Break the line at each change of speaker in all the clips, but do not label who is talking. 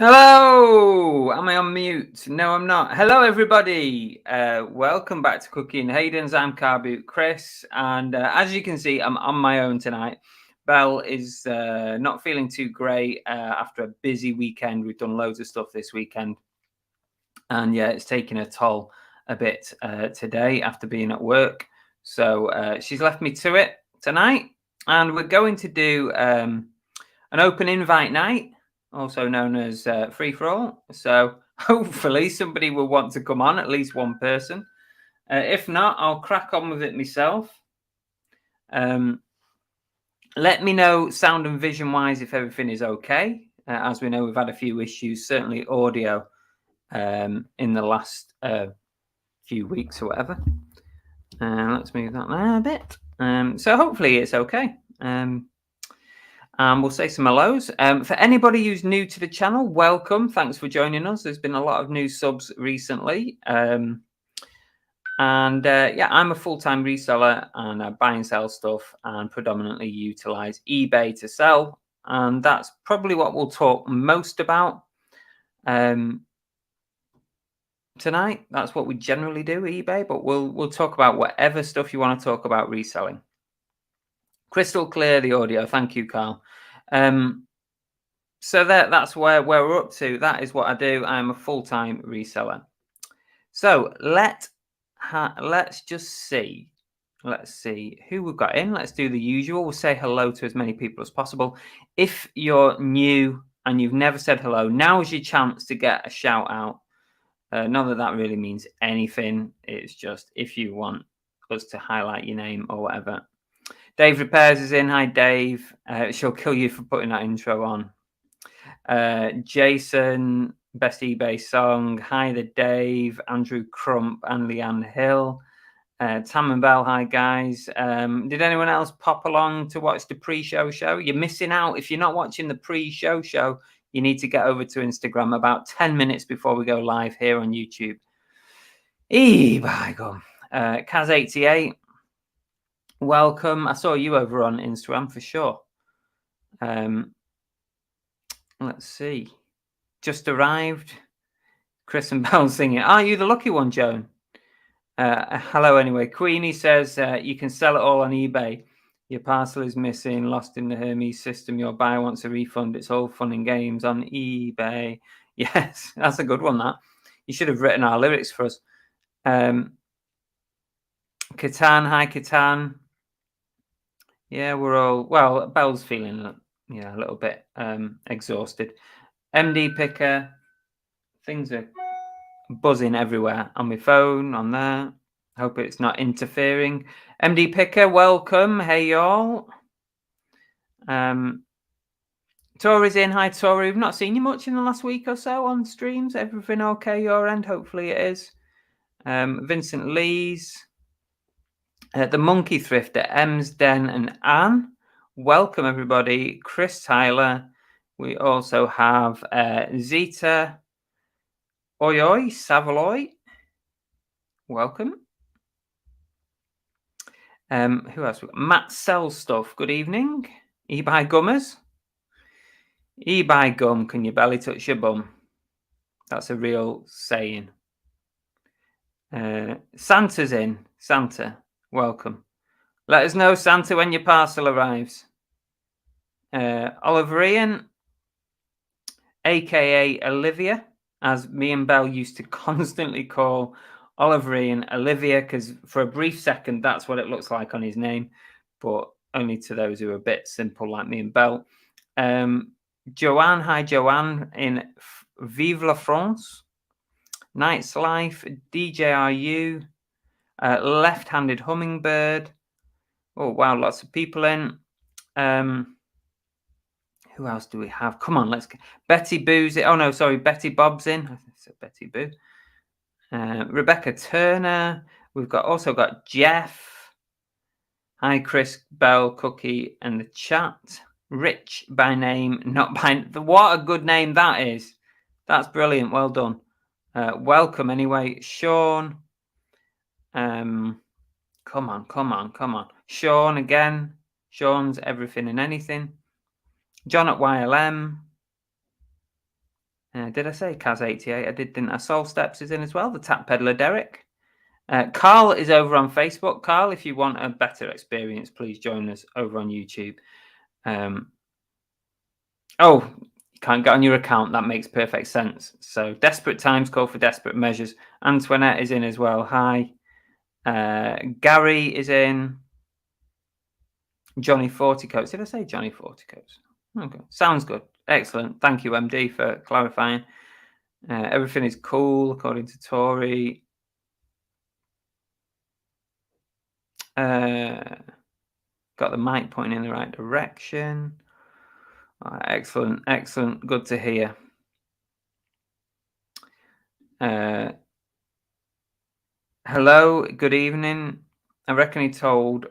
Hello, am I on mute? No, I'm not. Hello, everybody. Welcome back to Cookie and Hayden's. I'm Car Boot Chris, and as you can see, I'm on my own tonight. Belle is not feeling too great after a busy weekend. We've done loads of stuff this weekend, and yeah, it's taken a toll a bit today after being at work. So she's left me to it tonight, and we're going to do an open invite night, also known as free for all. So hopefully somebody will want to come on, at least one person. If not, I'll crack on with it myself. Let me know sound and vision wise if everything is okay. As we know, we've had a few issues, certainly audio in the last few weeks or whatever. Let's move that there a bit. So hopefully it's okay. We'll say some hellos. For anybody who's new to the channel, welcome. Thanks for joining us. There's been a lot of new subs recently. Yeah, I'm a full-time reseller, and I buy and sell stuff and predominantly utilize eBay to sell. And that's probably what we'll talk most about tonight. That's what we generally do, eBay, but we'll talk about whatever stuff you want to talk about reselling. Crystal clear, the audio. Thank you, Carl. So that's where we're up to. That is what I do. I'm a full-time reseller. So let's just see. Let's see who we've got in. Let's do the usual. We'll say hello to as many people as possible. If you're new and you've never said hello, now is your chance to get a shout out. Not that really means anything. It's just if you want us to highlight your name or whatever. Dave Repairs is in. Hi, Dave. She'll kill you for putting that intro on. Jason, best eBay song. Hi there, Dave. Andrew Crump and Leanne Hill. Tam and Bell, hi, guys. Did anyone else pop along to watch the pre-show show? You're missing out. If you're not watching the pre-show show, you need to get over to Instagram about 10 minutes before we go live here on YouTube. By God. Kaz88. Welcome. I saw you over on Instagram for sure. Let's see. Just arrived. Chris and Bell singing. Are you the lucky one, Joan? Hello anyway. Queenie says you can sell it all on eBay. Your parcel is missing, lost in the Hermes system. Your buyer wants a refund. It's all fun and games on eBay. Yes, that's a good one, that. You should have written our lyrics for us. Catan, hi, Catan. Yeah, we're all, well, Belle's feeling a little bit exhausted. MD Picker, things are buzzing everywhere on my phone, on there. Hope it's not interfering. MD Picker, welcome. Hey, y'all. Tori's in. Hi, Tori. We've not seen you much in the last week or so on streams. Everything okay your end? Hopefully it is. Vincent Lees. The Monkey Thrifter, Ems, Den, and Anne. Welcome, everybody. Chris Tyler. We also have Zeta Oi Savaloy. Welcome. Who else? Matt sells stuff. Good evening. eBay gummers. eBay gum. Can your belly touch your bum? That's a real saying. Santa's in. Santa, welcome. Let us know, Santa, when your parcel arrives. Oliver Ian, aka Olivia, as me and Belle used to constantly call Oliver Ian Olivia, because for a brief second that's what it looks like on his name, but only to those who are a bit simple like me and Belle. Joanne, hi Joanne in Vive la France. Night's Life, DJRU, Left-Handed Hummingbird. Oh wow, lots of people in. Who else do we have? Come on, let's get Betty Boo's it. Oh no, sorry, Betty Bob's in. I said Betty Boo. Rebecca Turner. We've also got Jeff. Hi, Chris, Bell, Cookie, and the chat. Rich by name, not by. What a good name that is. That's brilliant. Well done. Welcome anyway, Sean. Come on. Sean again. Sean's everything and anything. John at YLM. Did I say Kaz88? I did, didn't I? Soul Steps is in as well. The Tap Peddler Derek. Carl is over on Facebook. Carl, if you want a better experience, please join us over on YouTube. Oh, you can't get on your account. That makes perfect sense. So desperate times call for desperate measures. Antoinette is in as well. Hi. Gary is in. Johnny Forticoats. Did I say Johnny Forticoats? Okay. Sounds good. Excellent. Thank you, MD, for clarifying. Everything is cool, according to Tori. Got the mic pointing in the right direction. Excellent. Good to hear. Hello, good evening. I reckon he told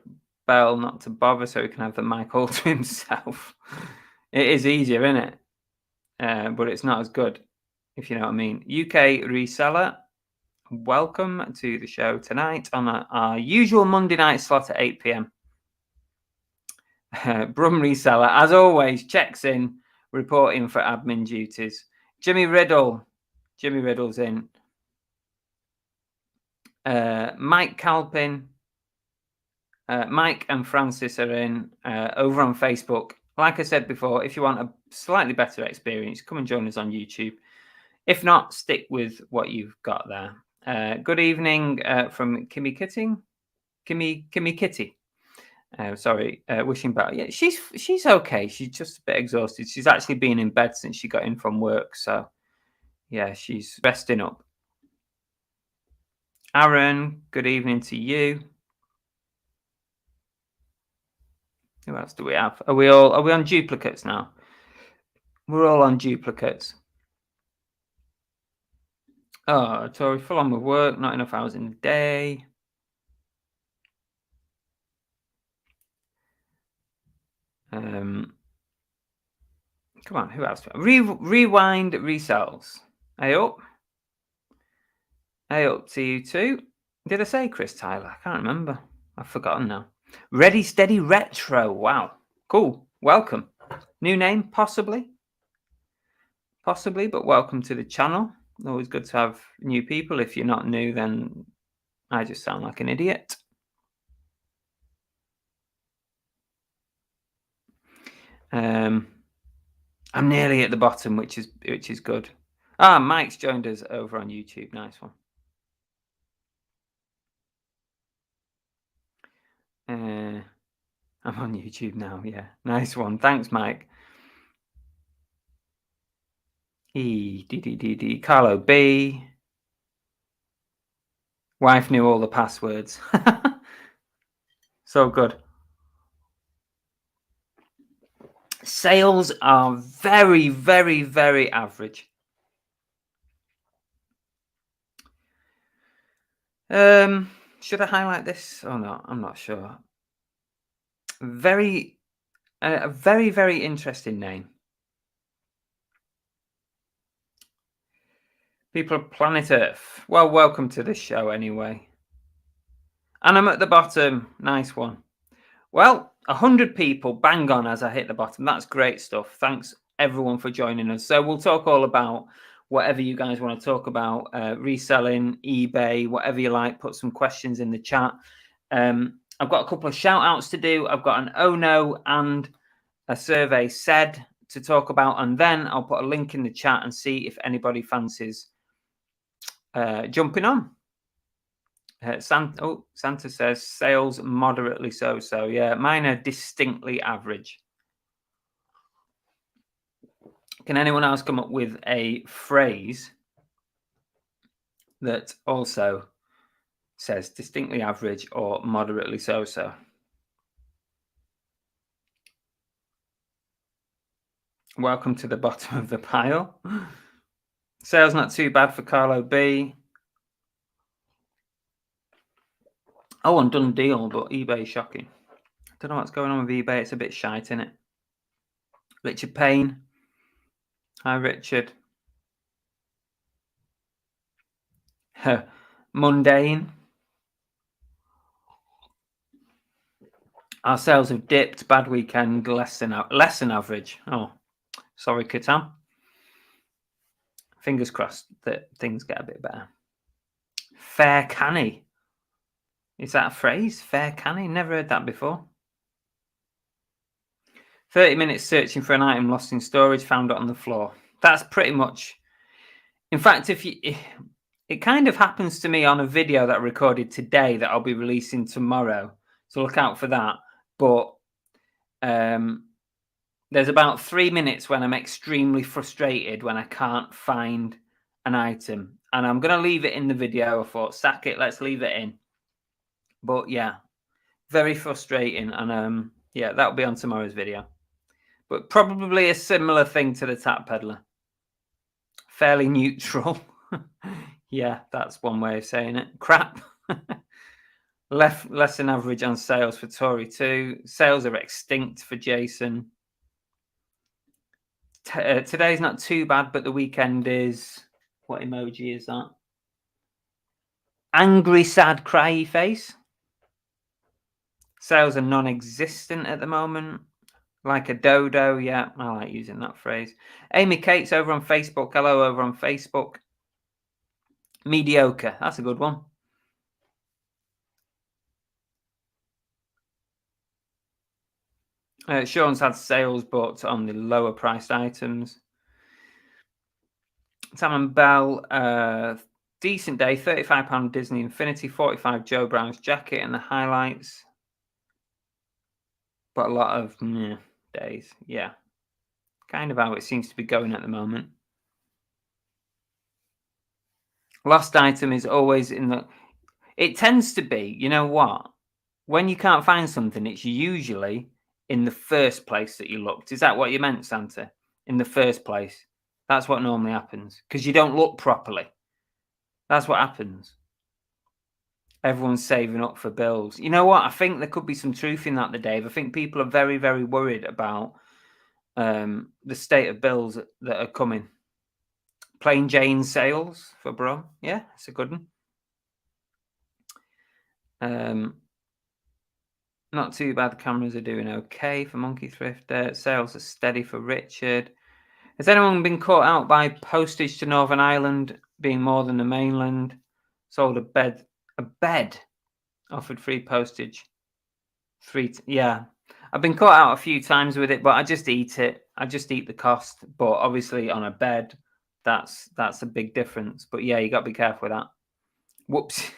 Bell not to bother so he can have the mic all to himself. It is easier, isn't it? But it's not as good, if you know what I mean. UK Reseller, welcome to the show tonight on our usual Monday night slot at 8 p.m. Brum Reseller, as always, checks in, reporting for admin duties. Jimmy Riddle's in. Mike Calpin, Mike and Francis are in over on Facebook. Like I said before, if you want a slightly better experience, come and join us on YouTube. If not, stick with what you've got there. Good evening from Kimmy Kitty. Wishing better. Yeah, she's okay. She's just a bit exhausted. She's actually been in bed since she got in from work. So, yeah, she's resting up. Aaron, good evening to you. Who else do we have? Are we on duplicates now? We're all on duplicates. Oh, Tori, full on with work, not enough hours in the day. Come on, who else? Rewind resells. Hey up to you too. Did I say Chris Tyler? I can't remember. I've forgotten now. Ready Steady Retro. Wow, cool. Welcome. New name, possibly, but welcome to the channel. Always good to have new people. If you're not new, then I just sound like an idiot. I'm nearly at the bottom, which is good. Mike's joined us over on YouTube. Nice one. I'm on YouTube now. Yeah, nice one. Thanks, Mike. Carlo B. Wife knew all the passwords. So good. Sales are very, very, very average. Should I highlight this or not? I'm not sure. A very, very interesting name. People of planet Earth. Well, welcome to the show anyway. And I'm at the bottom. Nice one. Well, 100 people, bang on as I hit the bottom. That's great stuff. Thanks everyone for joining us. So we'll talk all about whatever you guys want to talk about, reselling, eBay, whatever you like. Put some questions in the chat. I've got a couple of shout outs to do. I've got an oh no and a survey said to talk about, and then I'll put a link in the chat and see if anybody fancies jumping on. Santa says sales moderately so. Yeah, mine are distinctly average. Can anyone else come up with a phrase that also says distinctly average or moderately so? Welcome to the bottom of the pile. Sales not too bad for Carlo B. Oh, and done deal, but eBay shocking. Don't know what's going on with eBay. It's a bit shite, isn't it? Richard Payne. Hi, Richard. Mundane. Our sales have dipped. Bad weekend. Less than average. Oh, sorry, Katam. Fingers crossed that things get a bit better. Fair canny. Is that a phrase? Fair canny? Never heard that before. 30 minutes searching for an item lost in storage, found it on the floor. That's pretty much. In fact, it kind of happens to me on a video that I recorded today that I'll be releasing tomorrow. So look out for that. But there's about 3 minutes when I'm extremely frustrated when I can't find an item. And I'm going to leave it in the video. I thought, sack it, let's leave it in. But yeah, very frustrating. And yeah, that'll be on tomorrow's video. But probably a similar thing to the Tap Peddler. Fairly neutral. Yeah, that's one way of saying it. Crap. Less than average on sales for Tory too. Sales are extinct for Jason. Today's not too bad, but the weekend is. What emoji is that? Angry, sad, cryy face. Sales are non-existent at the moment. Like a dodo, yeah, I like using that phrase. Amy Cates over on Facebook. Hello over on Facebook. Mediocre, that's a good one. Sean's had sales, but on the lower priced items. Sam and Bell, decent day, £35 Disney Infinity, 45 Joe Brown's jacket and the highlights. But a lot of days, yeah. Kind of how it seems to be going at the moment. Lost item is always in the. It tends to be, you know what? When you can't find something, it's usually in the first place that you looked. Is that what you meant, Santa? In the first place. That's what normally happens. Because you don't look properly. That's what happens. Everyone's saving up for bills. You know what? I think there could be some truth in that, Dave. I think people are very, very worried about the state of bills that are coming. Plain Jane sales for Bro. Yeah, it's a good one. Not too bad. The cameras are doing okay for Monkey Thrift. Sales are steady for Richard. Has anyone been caught out by postage to Northern Ireland being more than the mainland? Sold a bed. Offered free postage. Yeah. I've been caught out a few times with it, but I just eat it. I just eat the cost. But obviously on a bed, that's a big difference. But yeah, you got to be careful with that. Whoops.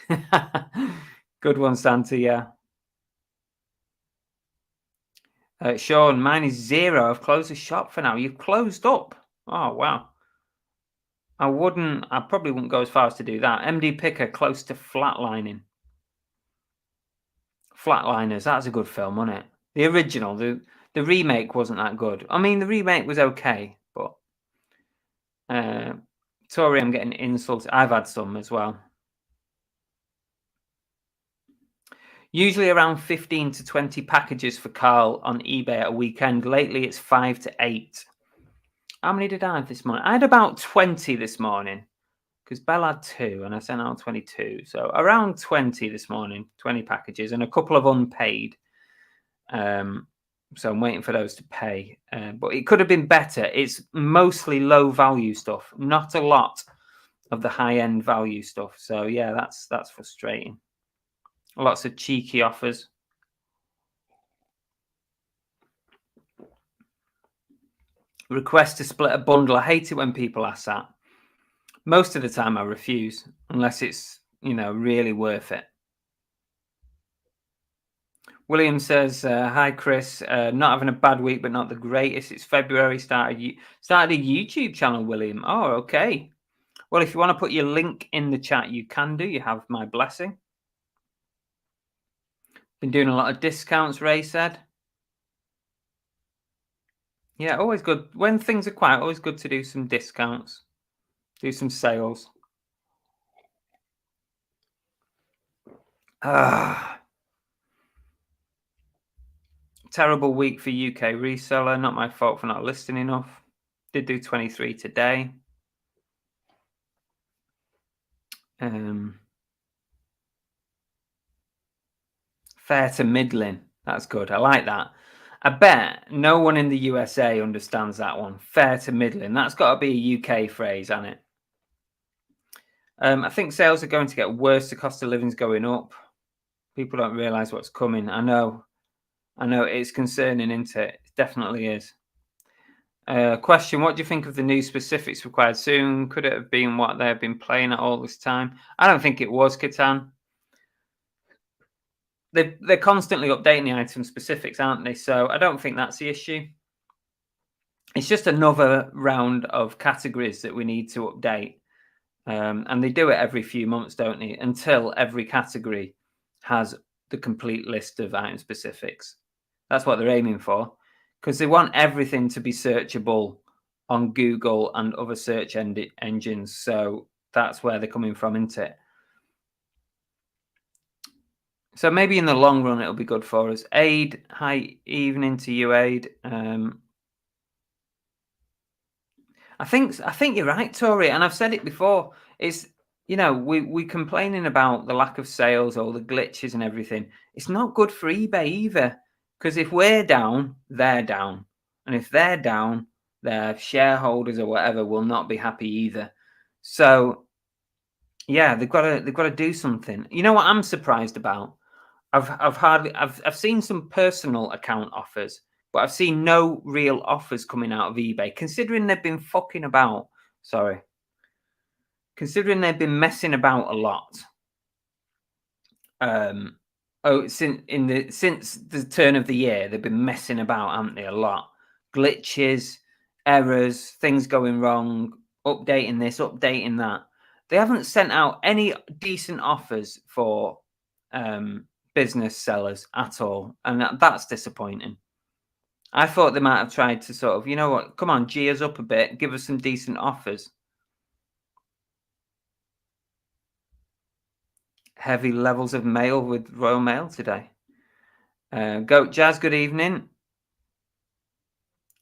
Good one, Santa. Yeah. Sean, mine is 0. I've closed the shop for now. You've closed up. Oh, wow. I probably wouldn't go as far as to do that. MD Picker, close to flatlining. Flatliners, that's a good film, wasn't it? The original, the remake wasn't that good. I mean, the remake was okay, but Tori, I'm getting insults. I've had some as well. Usually around 15 to 20 packages for Carl on eBay at a weekend. Lately, it's 5 to 8. How many did I have this morning? I had about 20 this morning because Bell had 2 and I sent out 22. So around 20 this morning, 20 packages and a couple of unpaid. So I'm waiting for those to pay. But it could have been better. It's mostly low value stuff, not a lot of the high end value stuff. So yeah, that's frustrating. Lots of cheeky offers. Request to split a bundle. I hate it when people ask that. Most of the time I refuse unless it's, really worth it. William says, hi, Chris. Not having a bad week, but not the greatest. It's February. Started a YouTube channel, William. Oh, okay. Well, if you want to put your link in the chat, you can do. You have my blessing. Been doing a lot of discounts, Ray said. Yeah, always good. When things are quiet, always good to do some discounts, do some sales. Terrible week for UK reseller. Not my fault for not listing enough. Did do 23 today. Fair to middling. That's good. I like that. I bet no one in the USA understands that one. Fair to middling. That's got to be a UK phrase, hasn't it? I think sales are going to get worse. The cost of living's going up. People don't realize what's coming. I know. It's concerning, isn't it? It definitely is. Question: what do you think of the new specifics required soon? Could it have been what they have been playing at all this time? I don't think it was, Catan. They're constantly updating the item specifics, aren't they? So I don't think that's the issue. It's just another round of categories that we need to update. And they do it every few months, don't they? Until every category has the complete list of item specifics. That's what they're aiming for, because they want everything to be searchable on Google and other search engines. So that's where they're coming from, isn't it? So maybe in the long run, it'll be good for us. Aid, hi, evening to you, Aid. I think you're right, Tori, and I've said it before. It's, we complaining about the lack of sales or the glitches and everything. It's not good for eBay either, because if we're down, they're down, and if they're down, their shareholders or whatever will not be happy either. So yeah, they've got to do something. You know what I'm surprised about? I've seen some personal account offers, but I've seen no real offers coming out of eBay, considering they've been fucking about. Considering they've been messing about a lot. Since the turn of the year, they've been messing about, haven't they? A lot. Glitches, errors, things going wrong, updating this, updating that. They haven't sent out any decent offers for business sellers at all, and that's disappointing. I thought they might have tried to sort of, you know what, come on, G us up a bit, give us some decent offers. Heavy levels of mail with Royal Mail today. Goat Jazz, good evening.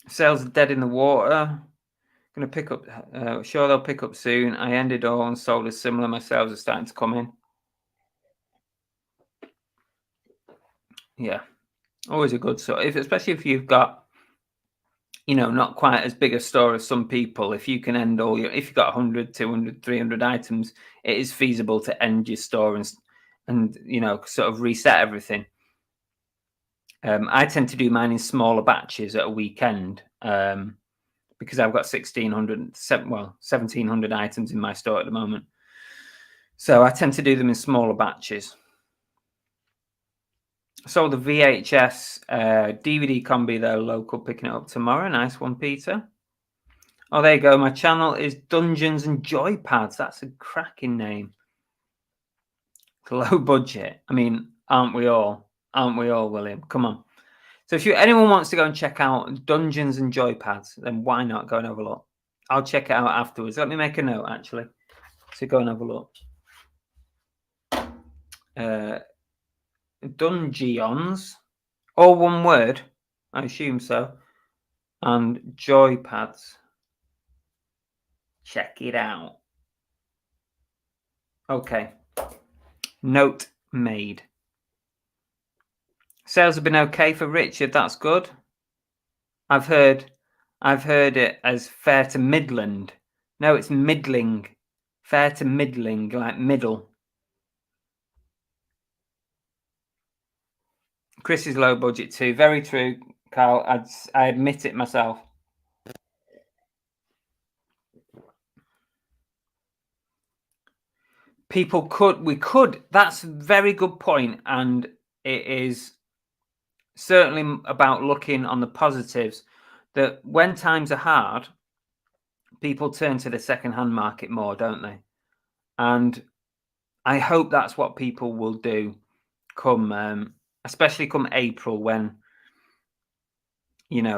Sales are dead in the water. Going to pick up, sure they'll pick up soon. I ended all and sold as similar. My sales are starting to come in. Yeah, always a good sort. Especially if you've got, not quite as big a store as some people. If you can end if you've got 100, 200, 300 items, it is feasible to end your store and sort of reset everything. I tend to do mine in smaller batches at a weekend because I've got 1,700 items in my store at the moment. So I tend to do them in smaller batches. So the VHS DVD combi, though, local, picking it up tomorrow. Nice one, Peter. Oh, there you go. My channel is Dungeons and Joypads. That's a cracking name. Low budget. I mean, aren't we all? Aren't we all, William? Come on. So if anyone wants to go and check out Dungeons and Joypads, then why not go and have a look? I'll check it out afterwards. Let me make a note, actually, to go and have a look. Dungeons, all one word, I assume so, and Joypads. Check it out. Okay. Note made. Sales have been okay for Richard. That's good. I've heard it as fair to midland. No, it's middling. Fair to middling, like middle. Chris is low budget too. Very true, Carl. I admit it myself. We could. That's a very good point, and it is certainly about looking on the positives. That when times are hard, people turn to the second-hand market more, don't they? And I hope that's what people will do come, especially come April, when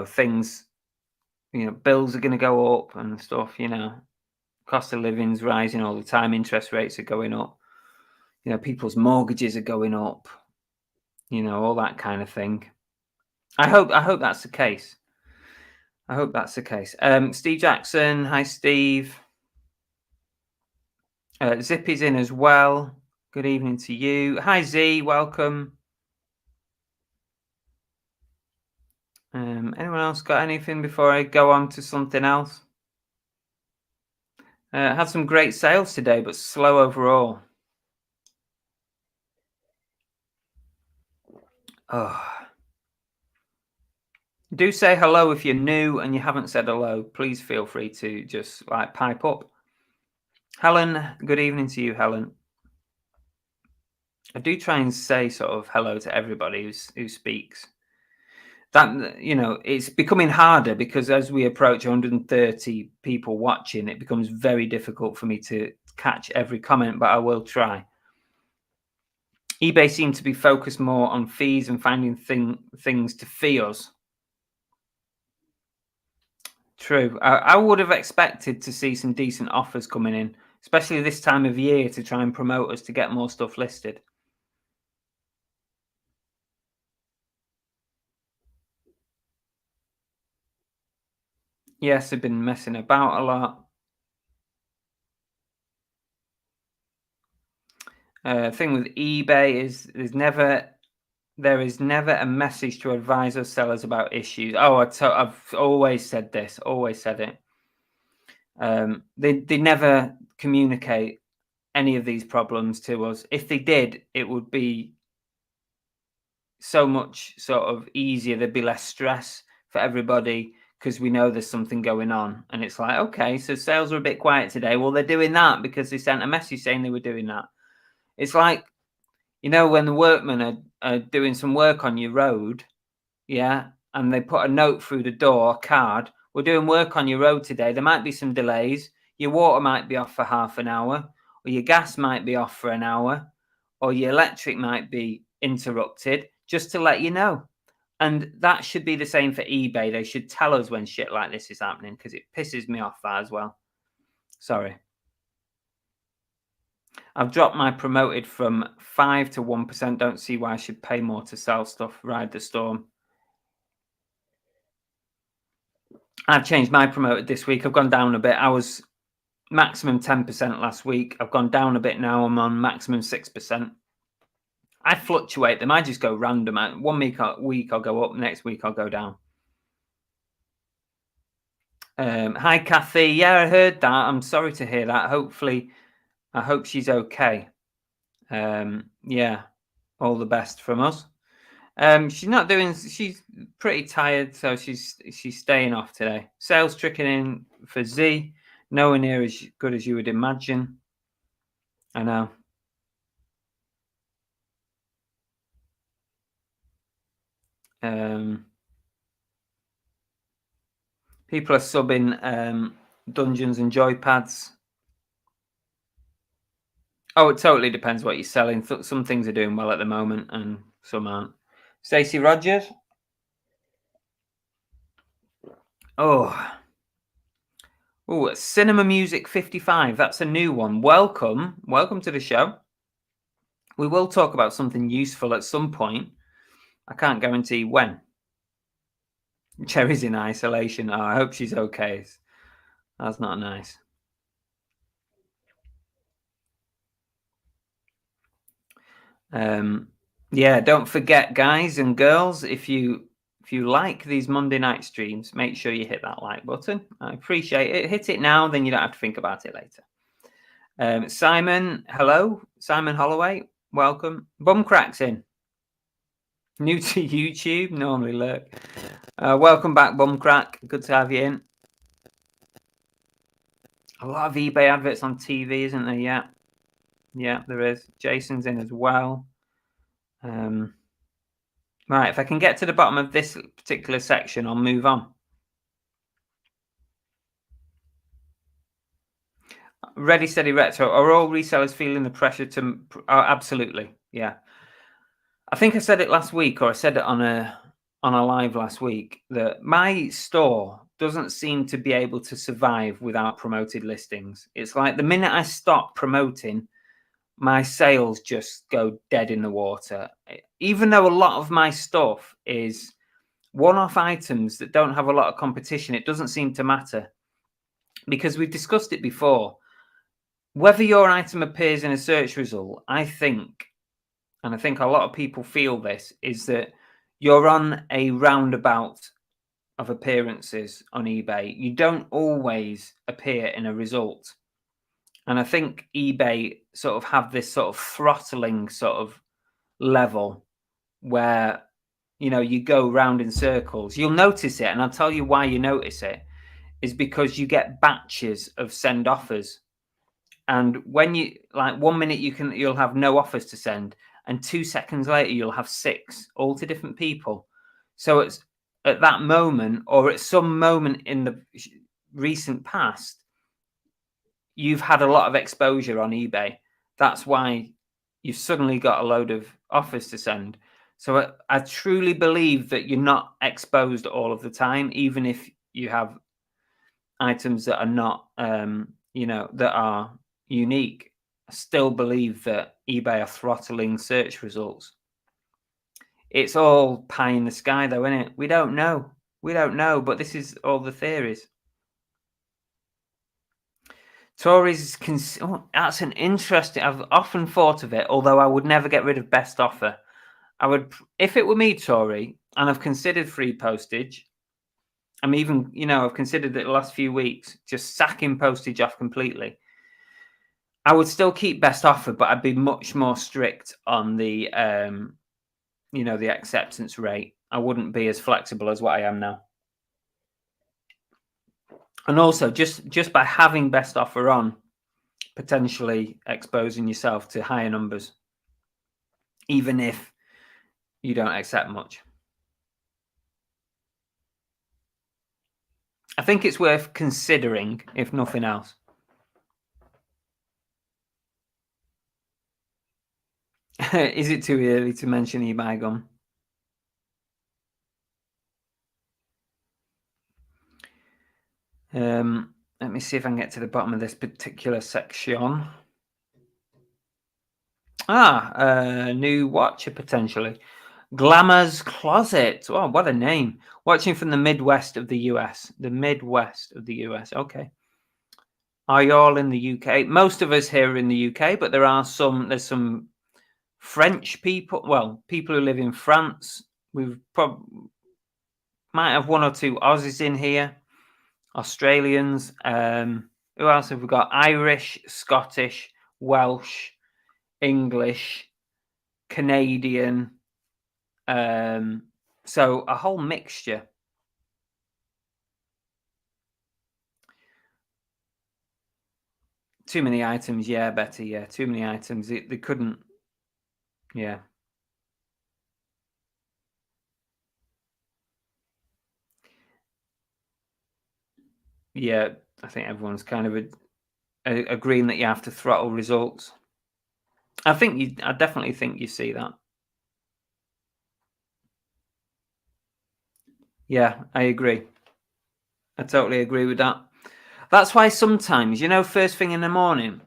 things, bills are going to go up and stuff. Cost of living's rising all the time. Interest rates are going up. People's mortgages are going up. All that kind of thing. I hope that's the case. I hope that's the case. Steve Jackson, hi Steve. Zippy's in as well. Good evening to you. Hi Z, welcome. Anyone else got anything before I go on to something else? Had some great sales today, but slow overall. Oh. Do say hello if you're new and you haven't said hello. Please feel free to just pipe up. Helen, good evening to you, Helen. I do try and say sort of hello to everybody who speaks. That it's becoming harder because as we approach 130 people watching, it becomes very difficult for me to catch every comment, but I will try. eBay seemed to be focused more on fees and finding things to fee us. True. I would have expected to see some decent offers coming in, especially this time of year, to try and promote us to get more stuff listed. Yes, I've been messing about a lot. Thing with eBay is there is never a message to advise us sellers about issues. Oh, I've always said this, always said it. They never communicate any of these problems to us. If they did, it would be so much sort of easier. There'd be less stress for everybody because we know there's something going on. And it's like, okay, so sales are a bit quiet today. Well, they're doing that because they sent a message saying they were doing that. It's like, when the workmen are doing some work on your road, yeah, and they put a note through the door, card, we're doing work on your road today. There might be some delays. Your water might be off for half an hour, or your gas might be off for an hour, or your electric might be interrupted, just to let you know. And that should be the same for eBay. They should tell us when shit like this is happening, because it pisses me off that as well. Sorry. I've dropped my promoted from 5 to 1%. Don't see why I should pay more to sell stuff. Ride the storm. I've changed my promoted this week. I've gone down a bit. I was maximum 10% last week. I've gone down a bit now. I'm on maximum 6%. I fluctuate them. I just go random. One week I'll go up. Next week I'll go down. Hi, Kathy. Yeah, I heard that. I'm sorry to hear that. I hope she's okay. Yeah, all the best from us. She's pretty tired, so she's staying off today. Sales tricking in for Z. Nowhere near as good as you would imagine. I know. People are subbing Dungeons and Joypads. Oh, it totally depends what you're selling. Some things are doing well at the moment and some aren't. Stacey Rogers. Oh, Cinema Music 55. That's a new one. Welcome to the show. We will talk about something useful at some point. I can't guarantee when. Cherry's in isolation. Oh, I hope she's okay. That's not nice. Yeah, don't forget, guys and girls, if you like these Monday night streams, make sure you hit that like button. I appreciate it. Hit it now, then you don't have to think about it later. Simon, hello. Simon Holloway, welcome. Bumcrack's in. New to YouTube, normally lurk. Welcome back, Bumcrack. Good to have you in. A lot of eBay adverts on TV, isn't there? Yeah. Yeah, there is. Jason's in as well. Right, if I can get to the bottom of this particular section, I'll move on. Ready, steady, retro. Are all resellers feeling the pressure to? Oh, absolutely, yeah. I think I said it last week, or I said it on a live last week, that my store doesn't seem to be able to survive without promoted listings. It's like the minute I stop promoting, my sales just go dead in the water. Even though a lot of my stuff is one-off items that don't have a lot of competition, it doesn't seem to matter, because we've discussed it before. Whether your item appears in a search result, I think, and I think a lot of people feel this, is that you're on a roundabout of appearances on eBay. You don't always appear in a result. And I think eBay sort of have this sort of throttling sort of level where, you know, you go round in circles. You'll notice it, and I'll tell you why you notice it, is because you get batches of send offers. And when you, like, 1 minute you'll have no offers to send, and 2 seconds later you'll have 6, all to different people. So it's at that moment, or at some moment in the recent past, you've had a lot of exposure on eBay. That's why you've suddenly got a load of offers to send. So I truly believe that you're not exposed all of the time, even if you have items that are not, you know, that are unique. I still believe that eBay are throttling search results. It's all pie in the sky, though, isn't it? We don't know. We don't know, but this is all the theories. Tories can. Oh, that's an interesting. I've often thought of it, although I would never get rid of best offer. I would, if it were me, Tory, and I've considered free postage. I'm even, you know, I've considered it the last few weeks, just sacking postage off completely. I would still keep best offer, but I'd be much more strict on the, you know, the acceptance rate. I wouldn't be as flexible as what I am now. And also, just by having best offer on, potentially exposing yourself to higher numbers, even if you don't accept much. I think it's worth considering, if nothing else. Is it too early to mention eBay gum? Let me see if I can get to the bottom of this particular section. New watcher potentially. Glamour's Closet. Oh, what a name. Watching from the Midwest of the US. The Midwest of the US. Okay. Are you all in the UK? Most of us here are in the UK, but there's some French people. Well, people who live in France. We've might have 1 or 2 Aussies in here. Australians. Who else have we got? Irish, Scottish, Welsh, English, Canadian. So a whole mixture. Too many items, yeah, Betty. Yeah, too many items. They couldn't. Yeah. Yeah, I think everyone's kind of agreeing that you have to throttle results. I definitely think you see that. Yeah, I agree. I totally agree with that. That's why sometimes, you know, first thing in the morning,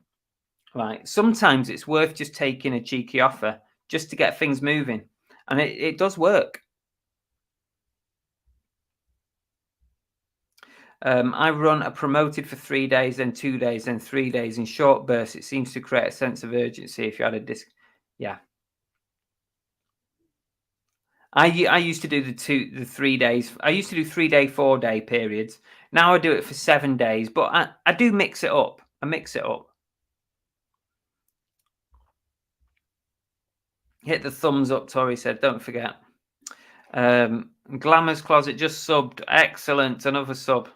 right? Sometimes it's worth just taking a cheeky offer just to get things moving. And it does work. I run a promoted for 3 days, then 2 days, then 3 days in short bursts. It seems to create a sense of urgency if you had a disc. Yeah. I used to do the 3 days. I used to do 3-day, 4-day periods. Now I do it for 7 days, but I do mix it up. I mix it up. Hit the thumbs up, Tori said. Don't forget. Glamour's Closet just subbed. Excellent. Another sub.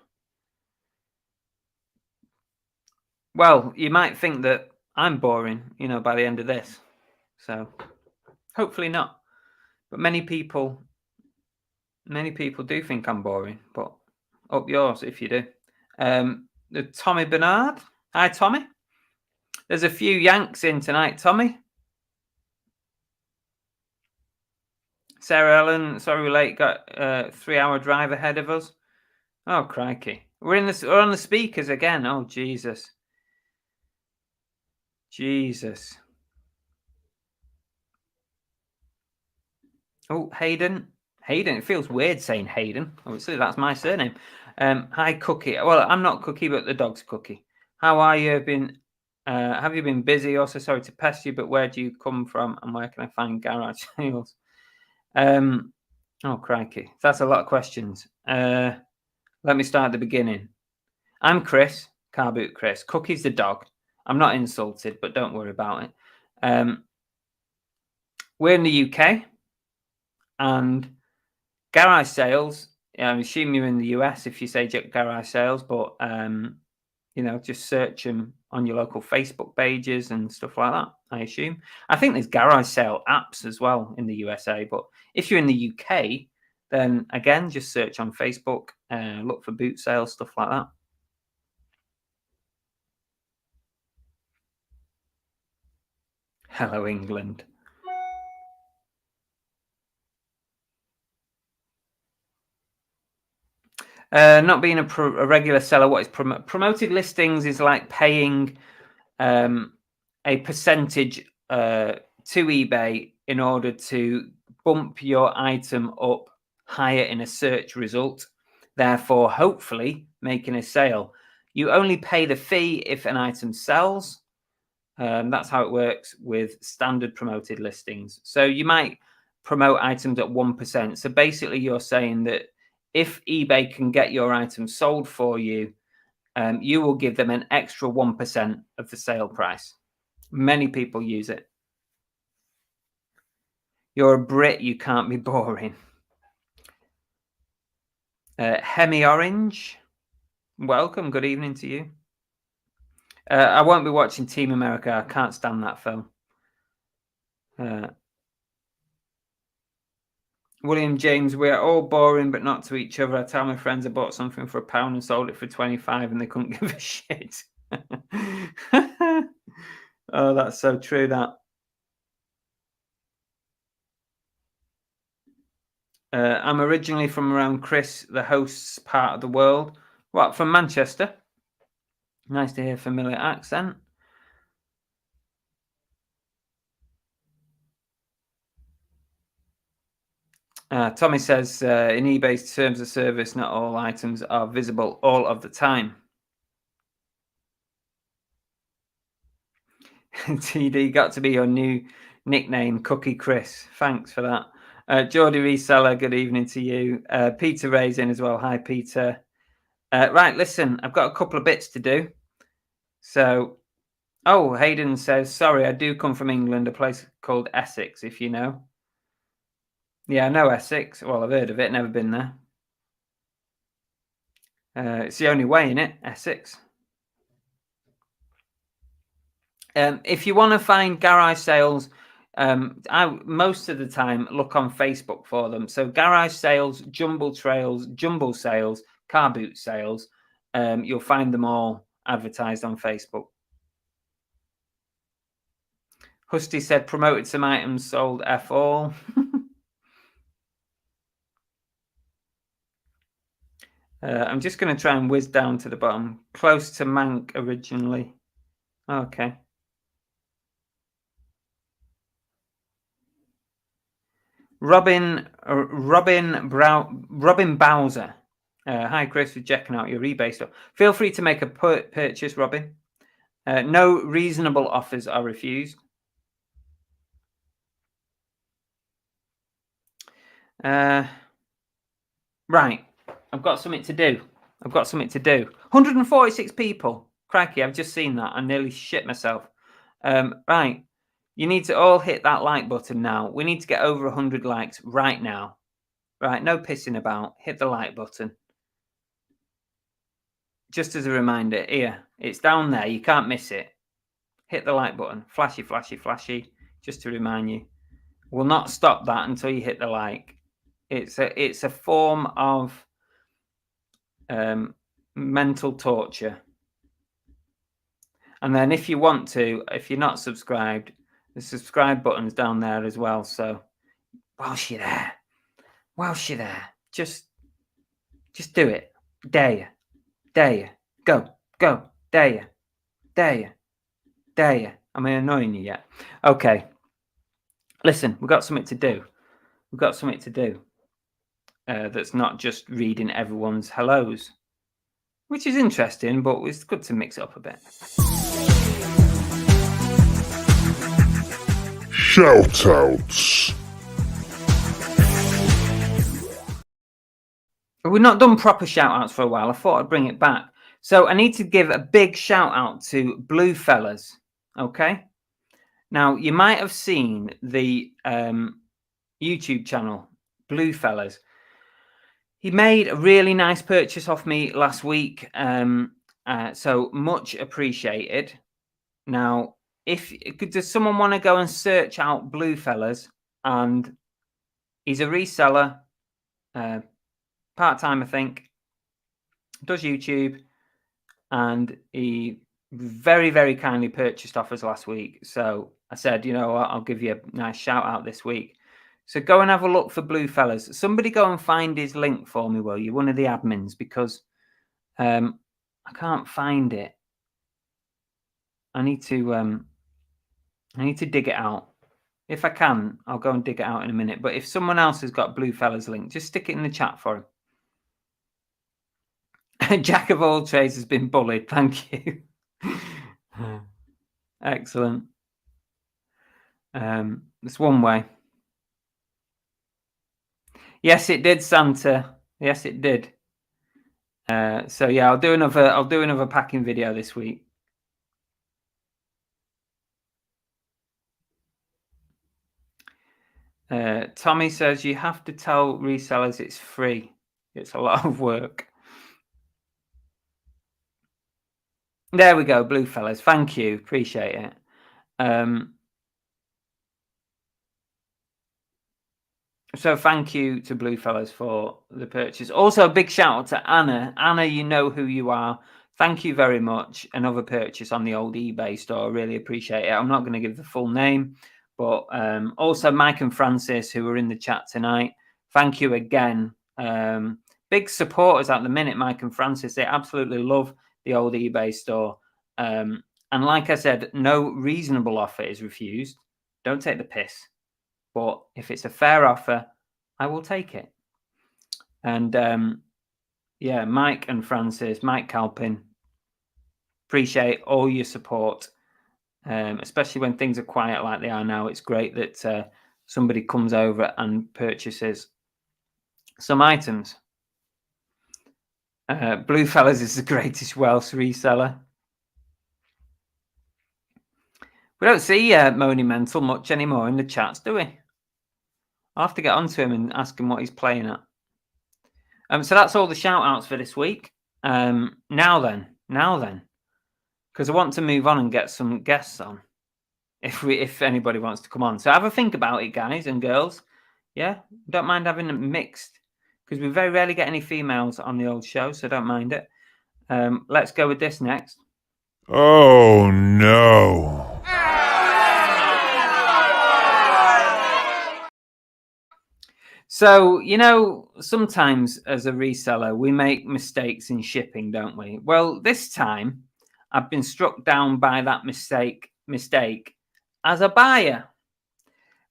Well, you might think that I'm boring, by the end of this. So hopefully not. But many people do think I'm boring, but up yours if you do. The Tommy Bernard. Hi, Tommy. There's a few Yanks in tonight, Tommy. Sarah Ellen, sorry we're late. Got a 3-hour drive ahead of us. Oh, crikey. We're on the speakers again. Oh, Jesus. Jesus. Oh, Hayden. Hayden. It feels weird saying Hayden. Obviously, that's my surname. Hi, Cookie. Well, I'm not Cookie, but the dog's Cookie. How are you? Have you been busy? Also, sorry to pest you, but where do you come from and where can I find garage sales? Oh, crikey. That's a lot of questions. Let me start at the beginning. I'm Chris, Car Boot Chris. Cookie's the dog. I'm not insulted, but don't worry about it. We're in the UK, and garage sales, I assume you're in the US if you say garage sales, but just search them on your local Facebook pages and stuff like that, I assume. I think there's garage sale apps as well in the USA, but if you're in the UK, then again, just search on Facebook, look for boot sales, stuff like that. Hello, England. Not being a regular seller, what is promoted listings is like paying a percentage to eBay in order to bump your item up higher in a search result, therefore hopefully making a sale. You only pay the fee if an item sells. That's how it works with standard promoted listings. So you might promote items at 1%. So basically you're saying that if eBay can get your item sold for you, you will give them an extra 1% of the sale price. Many people use it. You're a Brit, you can't be boring. Hemi Orange, welcome. Good evening to you. I won't be watching Team America. I can't stand that film. William James, we're all boring, but not to each other. I tell my friends I bought something for £1 and sold it for 25 and they couldn't give a shit. Oh, that's so true, that. I'm originally from around Chris, the host's part of the world. What, from Manchester? Nice to hear familiar accent. Tommy says, in eBay's terms of service, not all items are visible all of the time. TD, got to be your new nickname, Cookie Chris. Thanks for that. Geordie Reseller, good evening to you. Peter Ray's in as well. Hi, Peter. Right, listen, I've got a couple of bits to do. So, Hayden says, sorry, I do come from England, a place called Essex, if you know. Yeah, I know Essex. Well, I've heard of it, never been there. It's the only way, innit? Essex. If you want to find garage sales, I most of the time look on Facebook for them. So garage sales, jumble sales, car boot sales, you'll find them all advertised on Facebook. Husty said promoted some items, sold F all. I'm just going to try and whiz down to the bottom. Close to Mank originally. Okay. Robin Bowser. Hi, Chris, for checking out your eBay stuff. Feel free to make a purchase, Robin. No reasonable offers are refused. Right, I've got something to do. 146 people. Crikey, I've just seen that. I nearly shit myself. Right, you need to all hit that like button now. We need to get over 100 likes right now. Right, no pissing about. Hit the like button. Just as a reminder, here, it's down there. You can't miss it. Hit the like button. Flashy, flashy, flashy. Just to remind you. We'll not stop that until you hit the like. It's a form of mental torture. And then if you want to, if you're not subscribed, the subscribe button's down there as well. So whilst you're there, just do it. Dare you. Go, dare you. Am I annoying you yet? Okay. Listen, we've got something to do. That's not just reading everyone's hellos, which is interesting, but it's good to mix it up a bit.
Shoutouts.
We've not done proper shout-outs for a while. I thought I'd bring it back. So I need to give a big shout-out to Blue Fellas, okay? Now, you might have seen the YouTube channel, Blue Fellas. He made a really nice purchase off me last week, so much appreciated. Now, does someone want to go and search out Blue Fellas? And he's a reseller, part-time, I think, does YouTube, and he very, very kindly purchased off us last week. So I said, you know what, I'll give you a nice shout out this week. So go and have a look for Blue Fellas. Somebody go and find his link for me, will you? One of the admins, because I can't find it. I need to dig it out. If I can, I'll go and dig it out in a minute. But if someone else has got Blue Fellas link, just stick it in the chat for him. Jack of all trades has been bullied. Thank you. Excellent. It's one way. Yes, it did, Santa. Yes, it did. So yeah, I'll do another packing video this week. Tommy says you have to tell resellers it's free. It's a lot of work. There we go, Blue Fellas. Thank you. Appreciate it. So thank you to Blue Fellas for the purchase. Also, a big shout out to Anna. Anna, you know who you are. Thank you very much. Another purchase on the old eBay store. Really appreciate it. I'm not going to give the full name, but also Mike and Francis, who were in the chat tonight. Thank you again. Big supporters at the minute, Mike and Francis. They absolutely love the old eBay store. And like I said, no reasonable offer is refused. Don't take the piss. But if it's a fair offer, I will take it. And yeah, Mike and Francis, Mike Calpin, appreciate all your support, especially when things are quiet like they are now. It's great that somebody comes over and purchases some items. Blue Fellas is the greatest Welsh reseller. We don't see Monumental much anymore in the chats, do we? I'll have to get onto him and ask him what he's playing at. So that's all the shout outs for this week. Now then, because I want to move on and get some guests on if anybody wants to come on. So have a think about it, guys and girls. Yeah, don't mind having it mixed, because we very rarely get any females on the old show, so don't mind it. Let's go with this next.
Oh no.
So, you know, sometimes as a reseller, we make mistakes in shipping, don't we? Well, this time I've been struck down by that mistake as a buyer,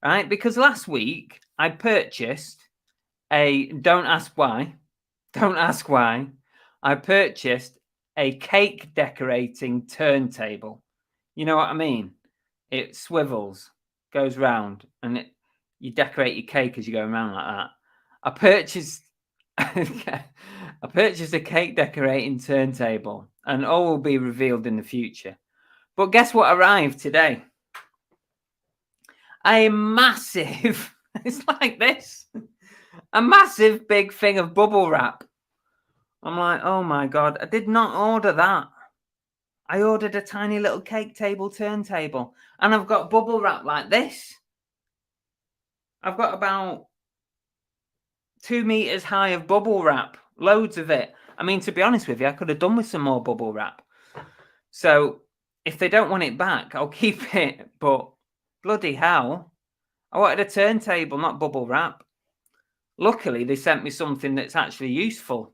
right? Because last week I purchased don't ask why, I purchased a cake decorating turntable. You know what I mean? It swivels, goes round, and you decorate your cake as you go around like that. I purchased I purchased a cake decorating turntable, and all will be revealed in the future. But guess what arrived today? A massive, it's like this, a massive big thing of bubble wrap. I'm like, oh my God, I did not order that. I ordered a tiny little cake table turntable, and I've got bubble wrap like this. I've got about 2 meters high of bubble wrap, loads of it. I mean, to be honest with you, I could have done with some more bubble wrap. So if they don't want it back, I'll keep it. But bloody hell, I wanted a turntable, not bubble wrap. Luckily, they sent me something that's actually useful.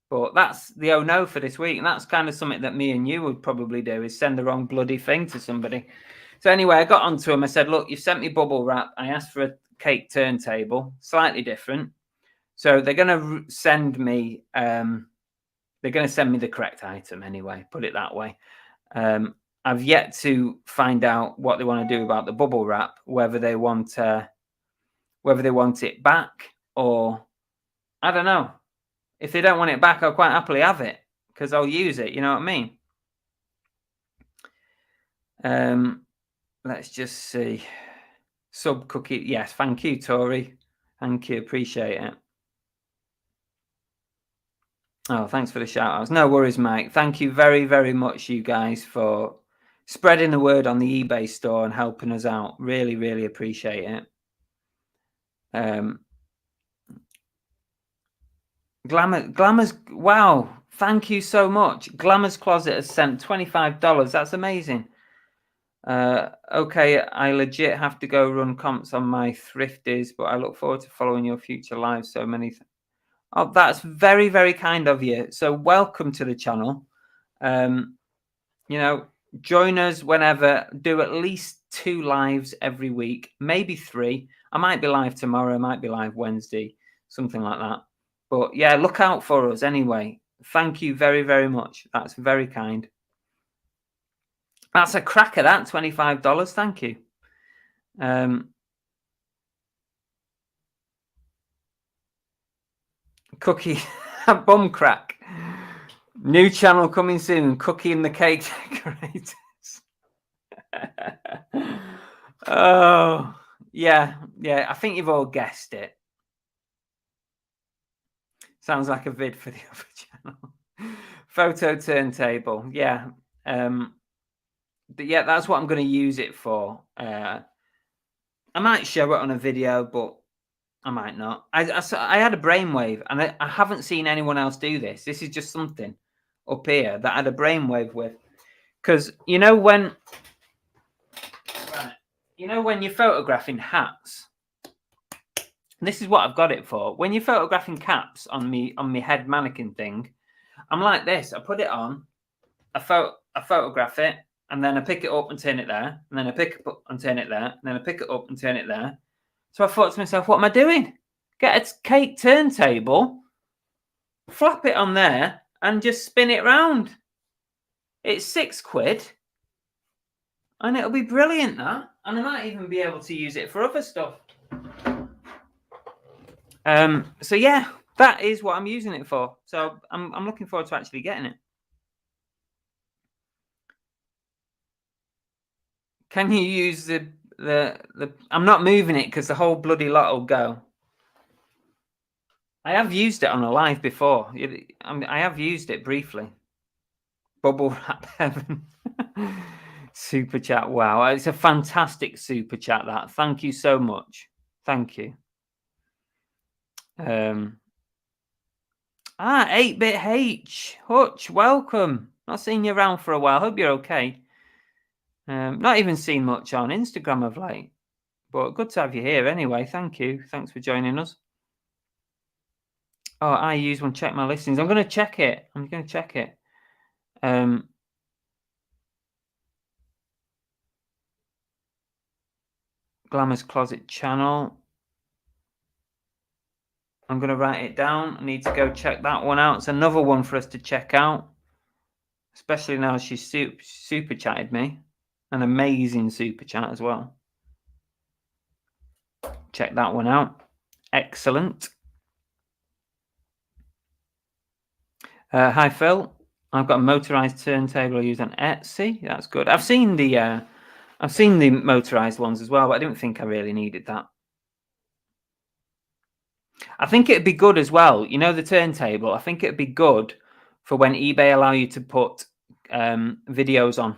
But that's the oh no for this week. And that's kind of something that me and you would probably do, is send the wrong bloody thing to somebody. So anyway, I got onto them. I said, look, you've sent me bubble wrap. I asked for a cake turntable, slightly different. So they're going to send me, the correct item anyway, put it that way. I've yet to find out what they want to do about the bubble wrap, whether they want it back, or I don't know. If they don't want it back, I'll quite happily have it because I'll use it. You know what I mean? Let's just see. Sub cookie. Yes, thank you, Tori. Thank you. Appreciate it. Oh, thanks for the shout outs. No worries, Mike. Thank you very, very much, you guys, for spreading the word on the eBay store and helping us out. Really, really appreciate it. Glamour's, wow. Thank you so much. Glamour's Closet has sent $25. That's amazing. Okay, I legit have to go run comps on my thrifties, but I look forward to following your future lives. So many. Oh, that's very, very kind of you. So welcome to the channel. Join us whenever. Do at least 2 lives every week, maybe 3. I might be live tomorrow, I might be live Wednesday, something like that. But yeah, look out for us anyway. Thank you very, very much. That's very kind. That's a cracker, that $25. Thank you. Cookie bum crack. New channel coming soon. Cookie and the cake decorators. Oh yeah. I think you've all guessed it. Sounds like a vid for the other channel. Photo turntable. Yeah. But yeah, that's what I'm going to use it for. I might show it on a video, but I might not. I had a brainwave, and I haven't seen anyone else do this. This is just something up here that I had a brainwave with. Because when you're photographing hats, this is what I've got it for. When you're photographing caps on me head mannequin thing, I'm like this. I put it on, I photograph it, and then I pick it up and turn it there, and then I pick it up and turn it there, and then I pick it up and turn it there. So I thought to myself, what am I doing? Get a cake turntable, flap it on there, and just spin it round. It's £6, and it'll be brilliant, that. And I might even be able to use it for other stuff. So yeah, that is what I'm using it for. So I'm looking forward to actually getting it. Can you use the I'm not moving it because the whole bloody lot will go. I have used it on a live before. I have used it briefly. Bubble wrap heaven. Super chat. Wow, it's a fantastic super chat, that. Thank you so much. Thank you. 8-bit H. Hutch, welcome. Not seen you around for a while. Hope you're okay. Not even seen much on Instagram of late, but good to have you here anyway. Thank you. Thanks for joining us. Oh, I use one. Check my listings. I'm going to check it. Glamour's Closet channel. I'm going to write it down. I need to go check that one out. It's another one for us to check out, especially now she's super chatted me. An amazing super chat as well. Check that one out. Excellent. Hi, Phil. I've got a motorized turntable I use on Etsy. That's good. I've seen the motorized ones as well, but I didn't think I really needed that. I think it'd be good as well. You know, the turntable. I think it'd be good for when eBay allow you to put videos on.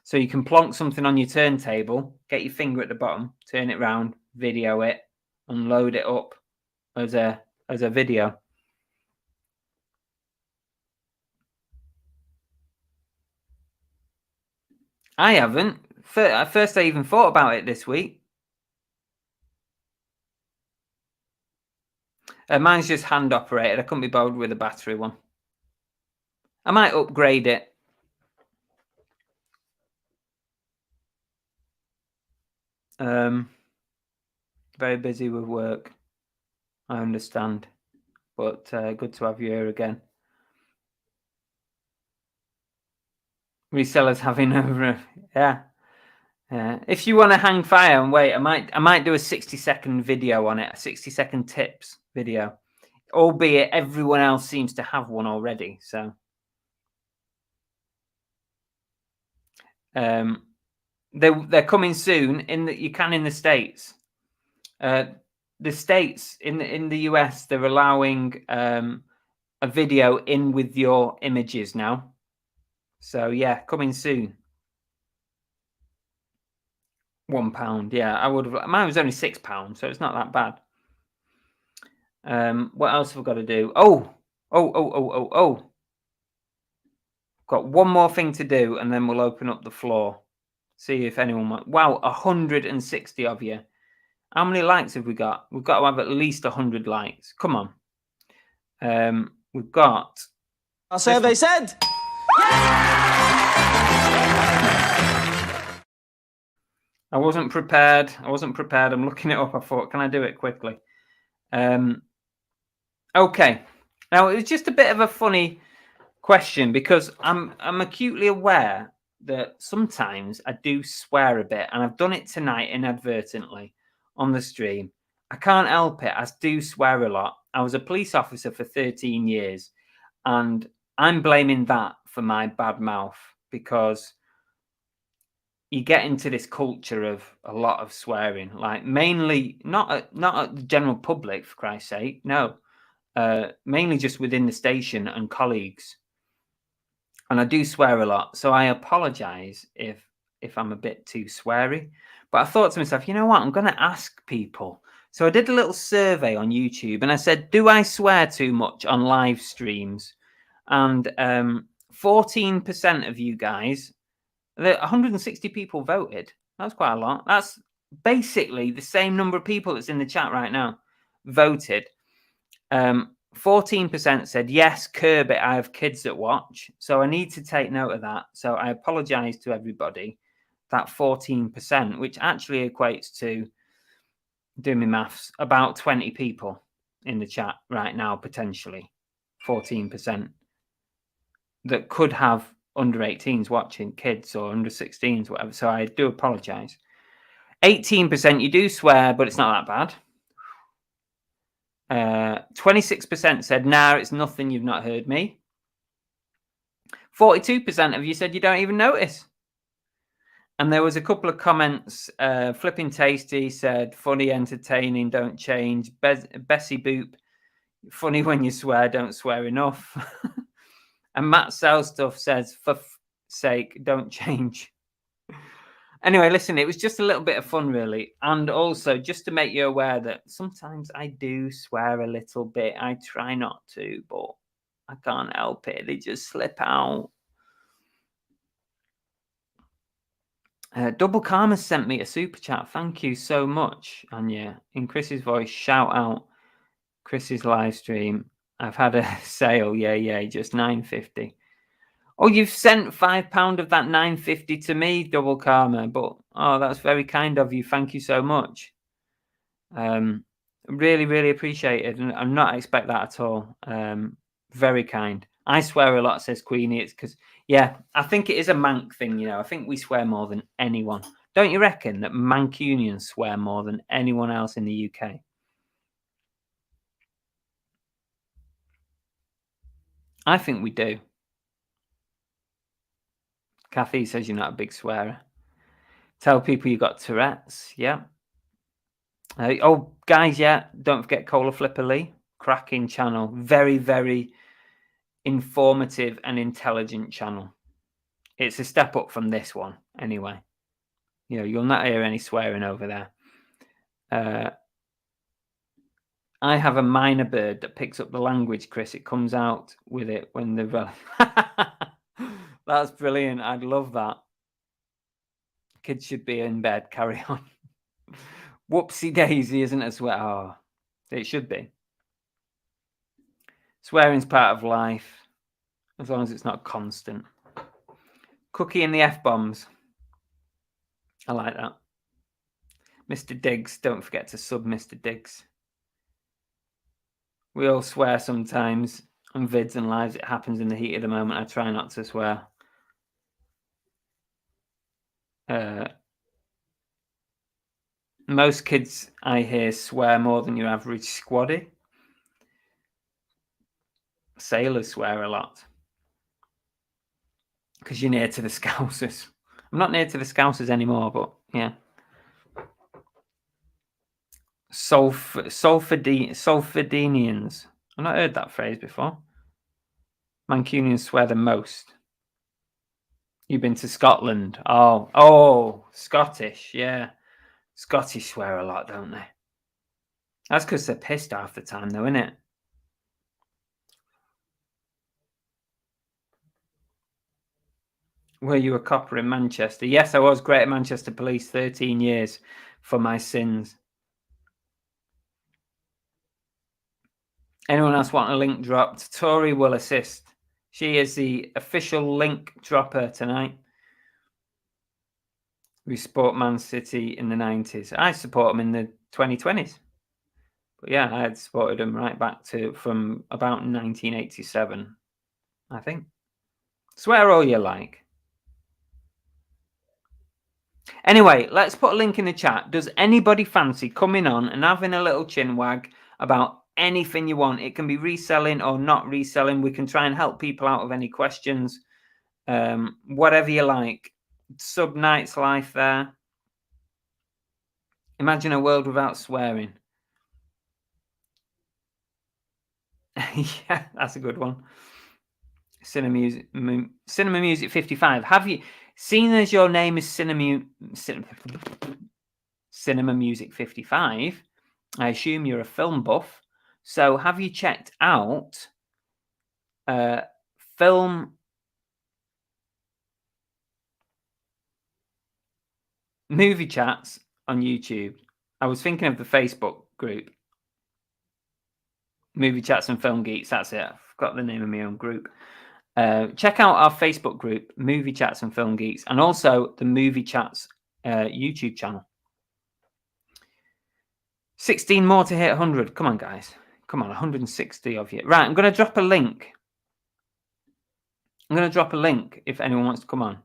So you can plonk something on your turntable, get your finger at the bottom, turn it around, video it, and load it up as a video. I haven't. First, I even thought about it this week. Mine's just hand operated. I couldn't be bothered with a battery one. I might upgrade it. Very busy with work. I understand, but good to have you here again. Resellers having over, yeah. If you want to hang fire and wait, I might do a 60-second video on it, a 60-second tips video, albeit everyone else seems to have one already. So, they're coming soon. In the States, the States in the US, they're allowing a video in with your images now. So yeah, coming soon. £1. Yeah, I would have. Mine was only £6, so it's not that bad. What else have we got to do? Oh. Got one more thing to do, and then we'll open up the floor. See if anyone wants. Wow, 160 of you. How many likes have we got? We've got to have at least 100 likes. Come on. We've got.
Our survey said.
I wasn't prepared. I'm looking it up. I thought, can I do it quickly? Okay. Now, it's just a bit of a funny question because I'm acutely aware that sometimes I do swear a bit, and I've done it tonight inadvertently on the stream. I can't help it. I do swear a lot. I was a police officer for 13 years, and I'm blaming that for my bad mouth because you get into this culture of a lot of swearing, like mainly not at the general public, for Christ's sake, no, mainly just within the station and colleagues. And I do swear a lot, so I apologize if I'm a bit too sweary. But I thought to myself, you know what? I'm going to ask people. So I did a little survey on YouTube, and I said, do I swear too much on live streams? And 14% of you guys, 160 people voted. That's quite a lot. That's basically the same number of people that's in the chat right now voted. 14% said, yes, curb it, I have kids that watch. So I need to take note of that. So I apologize to everybody. That 14%, which actually equates to, doing my maths, about 20 people in the chat right now, potentially. 14% that could have under 18s watching, kids or under 16s, whatever. So I do apologize. 18% you do swear, but it's not that bad. 26% said, nah, it's nothing, you've not heard me. 42% of you said you don't even notice. And there was a couple of comments. Flipping Tasty said, funny, entertaining, don't change. Bessie Boop, funny when you swear, don't swear enough. And Matt Sell Stuff says, for sake, don't change. Anyway, listen, it was just a little bit of fun, really. And also, just to make you aware that sometimes I do swear a little bit. I try not to, but I can't help it. They just slip out. Double Karma sent me a super chat. Thank you so much, Anya. In Chris's voice, shout out Chris's live stream. I've had a sale. Yeah, just $9.50. Oh, you've sent £5 of that $9.50 to me, Double Karma. But oh, that's very kind of you. Thank you so much. Really, really appreciate it. And I'm not expect that at all. Very kind. I swear a lot, says Queenie. It's because, yeah, I think it is a Manc thing, I think we swear more than anyone. Don't you reckon that Mancunians swear more than anyone else in the UK? I think we do. Kathy says you're not a big swearer. Tell people you got Tourette's. Yeah. Oh, guys, yeah. Don't forget Cola Flipper Lee. Cracking channel. Very, very informative and intelligent channel. It's a step up from this one, anyway. You'll not hear any swearing over there. I have a minor bird that picks up the language, Chris. It comes out with it when they're... That's brilliant. I'd love that. Kids should be in bed. Carry on. Whoopsie daisy isn't a swear. Oh, it should be. Swearing's part of life, as long as it's not constant. Cookie and the F-bombs. I like that. Mr. Diggs, don't forget to sub Mr. Diggs. We all swear sometimes on vids and lives. It happens in the heat of the moment. I try not to swear. Most kids I hear swear more than your average squaddy. Sailors swear a lot. Because you're near to the Scousers. I'm not near to the Scousers anymore, but yeah. Sulfidinians. I've not heard that phrase before. Mancunians swear the most. You've been to Scotland. Oh, Scottish, yeah. Scottish swear a lot, don't they? That's because they're pissed half the time, though, isn't it? Were you a copper in Manchester? Yes, I was. Greater Manchester Police, 13 years for my sins. Anyone else want a link dropped? Tori will assist. She is the official link dropper tonight. We support Man City in the 90s. I support them in the 2020s. But yeah, I had supported them right back from about 1987, I think. Swear all you like. Anyway, let's put a link in the chat. Does anybody fancy coming on and having a little chin wag about anything you want? It can be reselling or not reselling. We can try and help people out with any questions. Whatever you like. Sub Night's life there. Imagine a world without swearing. Yeah, that's a good one. Cinema Music 55. Have you seen as your name is Cinema Music 55? I assume you're a film buff. So have you checked out film movie chats on YouTube? I was thinking of the Facebook group. Movie Chats and Film Geeks. That's it. I've got the name of my own group. Check out our Facebook group, Movie Chats and Film Geeks, and also the Movie Chats YouTube channel. 16 more to hit 100. Come on, guys. Come on, 160 of you. Right, I'm going to drop a link. I'm going to drop a link if anyone wants to come on.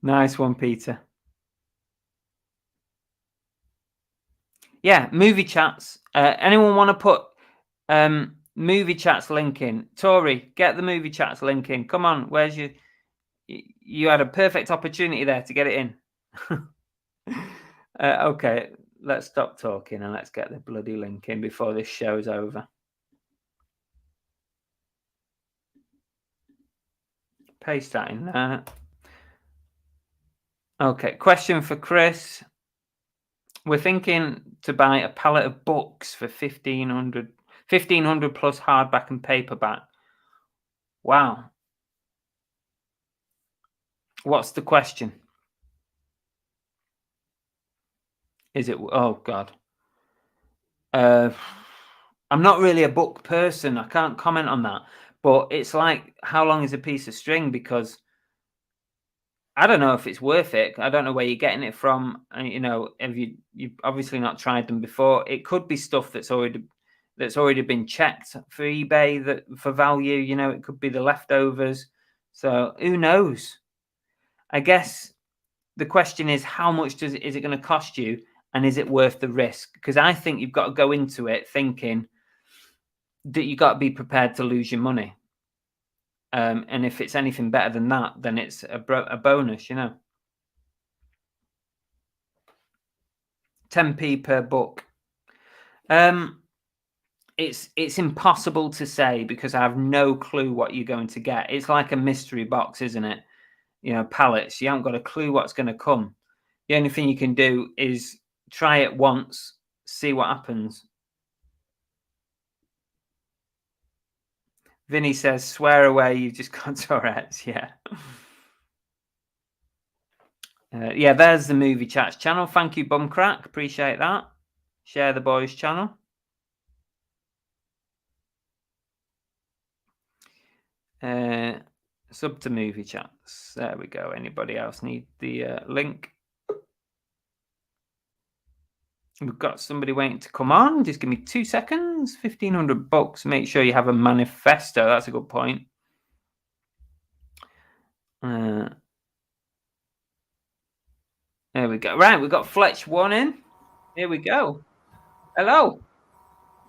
Nice one, Peter. Yeah, Movie Chats. Anyone want to put Movie Chats link in? Tori, get the Movie Chats link in. Come on, where's your... You had a perfect opportunity there to get it in. Okay, let's stop talking and let's get the bloody link in before this show's over. Paste that in there. Okay, question for Chris. We're thinking to buy a pallet of books for 1,500 plus hardback and paperback. Wow. What's the question? Is it... Oh, God. I'm not really a book person. I can't comment on that. But it's like, how long is a piece of string? Because I don't know if it's worth it. I don't know where you're getting it from. You know, have you've obviously not tried them before. It could be stuff that's already been checked for eBay for value. You know, it could be the leftovers. So who knows? I guess the question is, how much is it going to cost you, and is it worth the risk? Because I think you've got to go into it thinking, that you got to be prepared to lose your money. And if it's anything better than that, then it's a bonus, 10p per book. It's impossible to say because I have no clue what you're going to get. It's like a mystery box, isn't it? Pallets. You haven't got a clue what's going to come. The only thing you can do is try it once, see what happens. Vinny says, swear away, you've just got Tourette's. Yeah. Yeah, there's the Movie Chats channel. Thank you, Bumcrack. Appreciate that. Share the boys' channel. Sub to Movie Chats. There we go. Anybody else need the link? We've got somebody waiting to come on. Just give me 2 seconds. 1,500 bucks. Make sure you have a manifesto. That's a good point. There we go. Right, we've got Fletch 1 in. Here we go. Hello.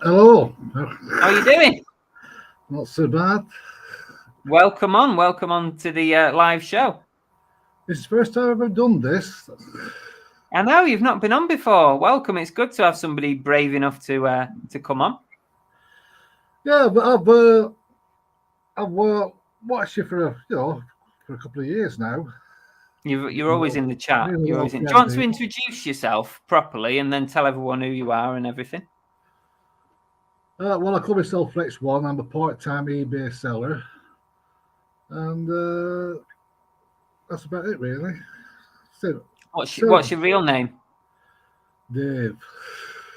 Hello.
How are you doing?
Not so bad.
Welcome on to the live show.
This is the first time I've ever done this.
I know you've not been on before. Welcome. It's good to have somebody brave enough to come on.
Yeah, but I've watched you for a couple of years now.
You're always in the chat. Do you want to introduce yourself properly and then tell everyone who you are and everything?
Well, I call myself Flex One. I'm a part-time eBay seller, and that's about it, really. So,
what's your real name?
Dave.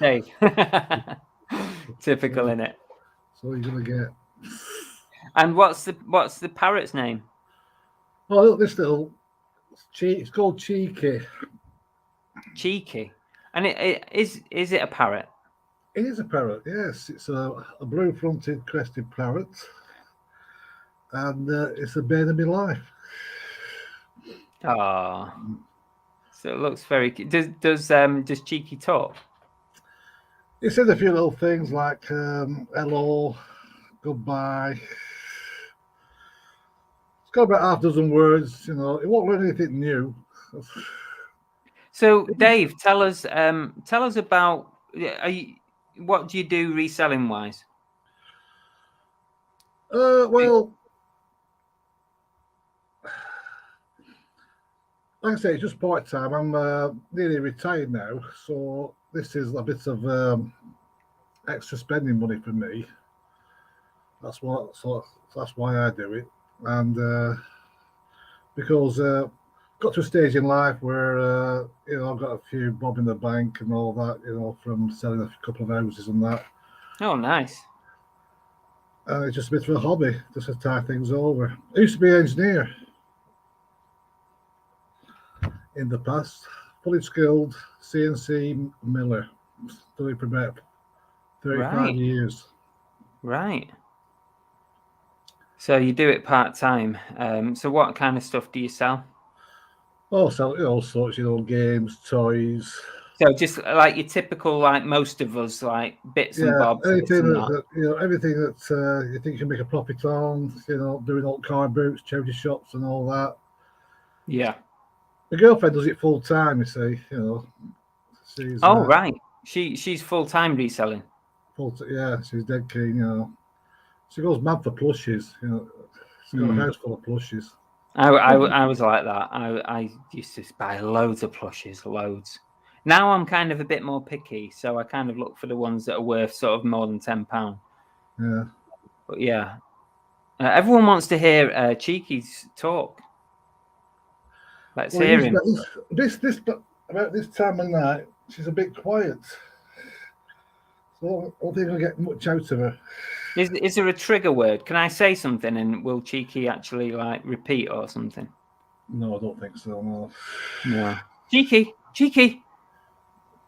Dave. Typical, innit?
So you're gonna get.
And what's the parrot's name?
Oh, look, this little. It's called Cheeky.
Cheeky, and is it a parrot?
It is a parrot. Yes, it's a blue-fronted crested parrot, and it's the bane of my life.
Oh, so it looks very. Does Cheeky talk?
He said a few little things like hello, goodbye. It's got about half a dozen words. It won't learn anything new.
So, Dave, tell us about. What do you do reselling wise?
Well, like I say, it's just part time. I'm nearly retired now, so this is a bit of extra spending money for me. That's why I do it, and because got to a stage in life where I've got a few bob in the bank and all that, from selling a couple of houses and that.
Oh, nice.
It's just a bit of a hobby, just to tie things over. I used to be an engineer in the past, fully skilled CNC miller, done it for about 35 years.
Right. So you do it part time. So what kind of stuff do you sell?
Oh, sell all sorts, games, toys.
So just like your typical, like most of us, like bits and bobs.
Anything everything that you think you can make a profit on. Doing old car boots, charity shops, and all that.
Yeah.
My girlfriend does it full time. You see, She's,
right. She's full time reselling.
Yeah, she's dead keen. She goes mad for plushies. She's got a house full of plushies.
I was like that. I used to buy loads of plushies, loads. Now I'm kind of a bit more picky, so I kind of look for the ones that are worth sort of more than £10.
Yeah.
But yeah, everyone wants to hear Cheeky's talk. Let's hear him.
About this time of night, she's a bit quiet. So I don't think I'll get much out of her.
Is there a trigger word? Can I say something and will Cheeky actually like repeat or something?
No, I don't think so. No.
No. Cheeky.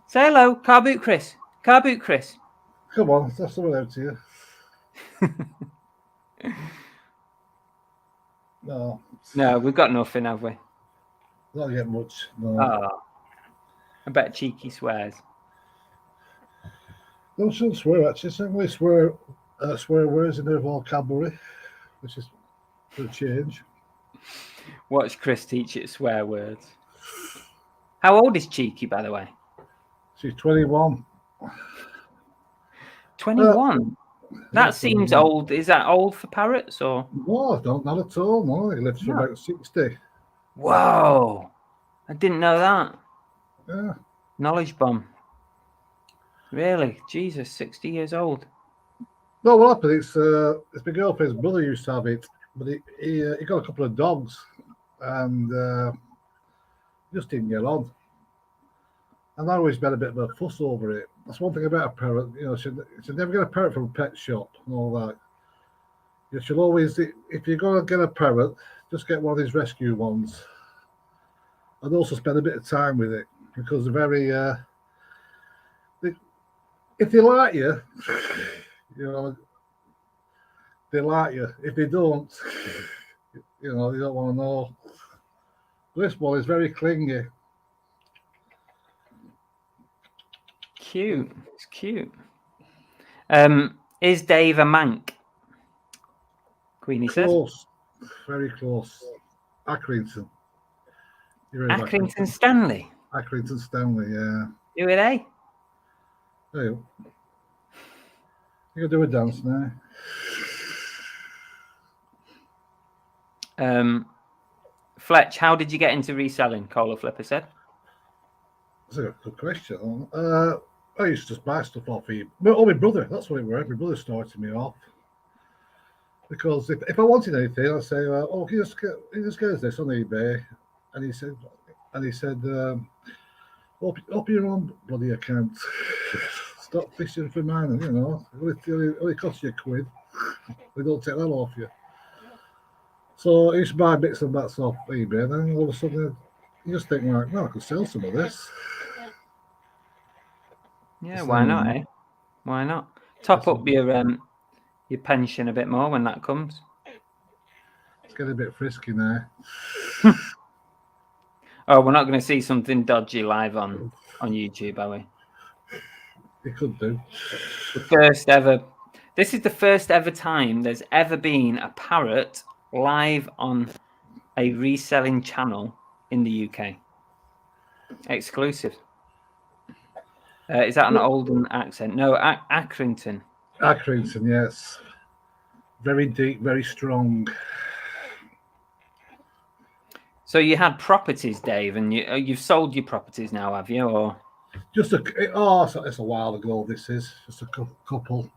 Say hello, Car Boot Chris.
Come on, that's someone out to you. No.
No, we've got nothing, have we?
Not get much. No.
Oh. I bet Cheeky swears.
No, she doesn't swear, actually. She only swear Swear words in their vocabulary, which is for a change.
Watch Chris teach it swear words. How old is Cheeky, by the way?
She's 21.
21. That
Yeah,
seems
21.
old. Is that old for parrots or?
No, not at all. No, he lives for
No.
about 60.
Whoa! I didn't know that.
Yeah.
Knowledge bomb. Really? Jesus, 60 years old.
No, what happened? It's my girlfriend's brother used to have it, but he got a couple of dogs, and just didn't get on. And I always made a bit of a fuss over it. That's one thing about a parrot. You know, should never get a parrot from a pet shop and all that. You should always, if you're going to get a parrot, just get one of these rescue ones, and also spend a bit of time with it because they're very. If they like you, you know, they like you. If they don't, you know, they don't want to know. This one is very clingy.
Cute. It's cute. Is Dave a mank? Queenie says.
Close. Very close. Accrington.
Accrington Stanley.
Accrington Stanley, yeah.
Do it, eh?
Hey, you can do a dance now.
Fletch, how did you get into reselling? Cola Flipper said.
That's a good question. I used to just buy stuff off eBay. Oh, my brother, that's what it was. My brother started me off. Because if I wanted anything, I'd say, oh, can you just get us this on eBay? And he said, open your own bloody account. Stop fishing for mine, and you know, it only costs you £1. They don't take that off you. So I used to buy bits and bats off eBay, and then all of a sudden you just think like, no, I could sell some of this.
Yeah, why not, eh? Why not? Top up your pension a bit more when that comes.
It's getting a bit frisky now.
Oh, we're not going to see something dodgy live on YouTube, are we?
It could do.
The first ever. This is the first ever time there's ever been a parrot live on a reselling channel in the UK. Exclusive. Is that an Oldham accent? No, Accrington.
Accrington, yes. Very deep, very strong.
So you had properties, Dave, and you've sold your properties now, have you? Or
just it's a while ago. This is just a couple.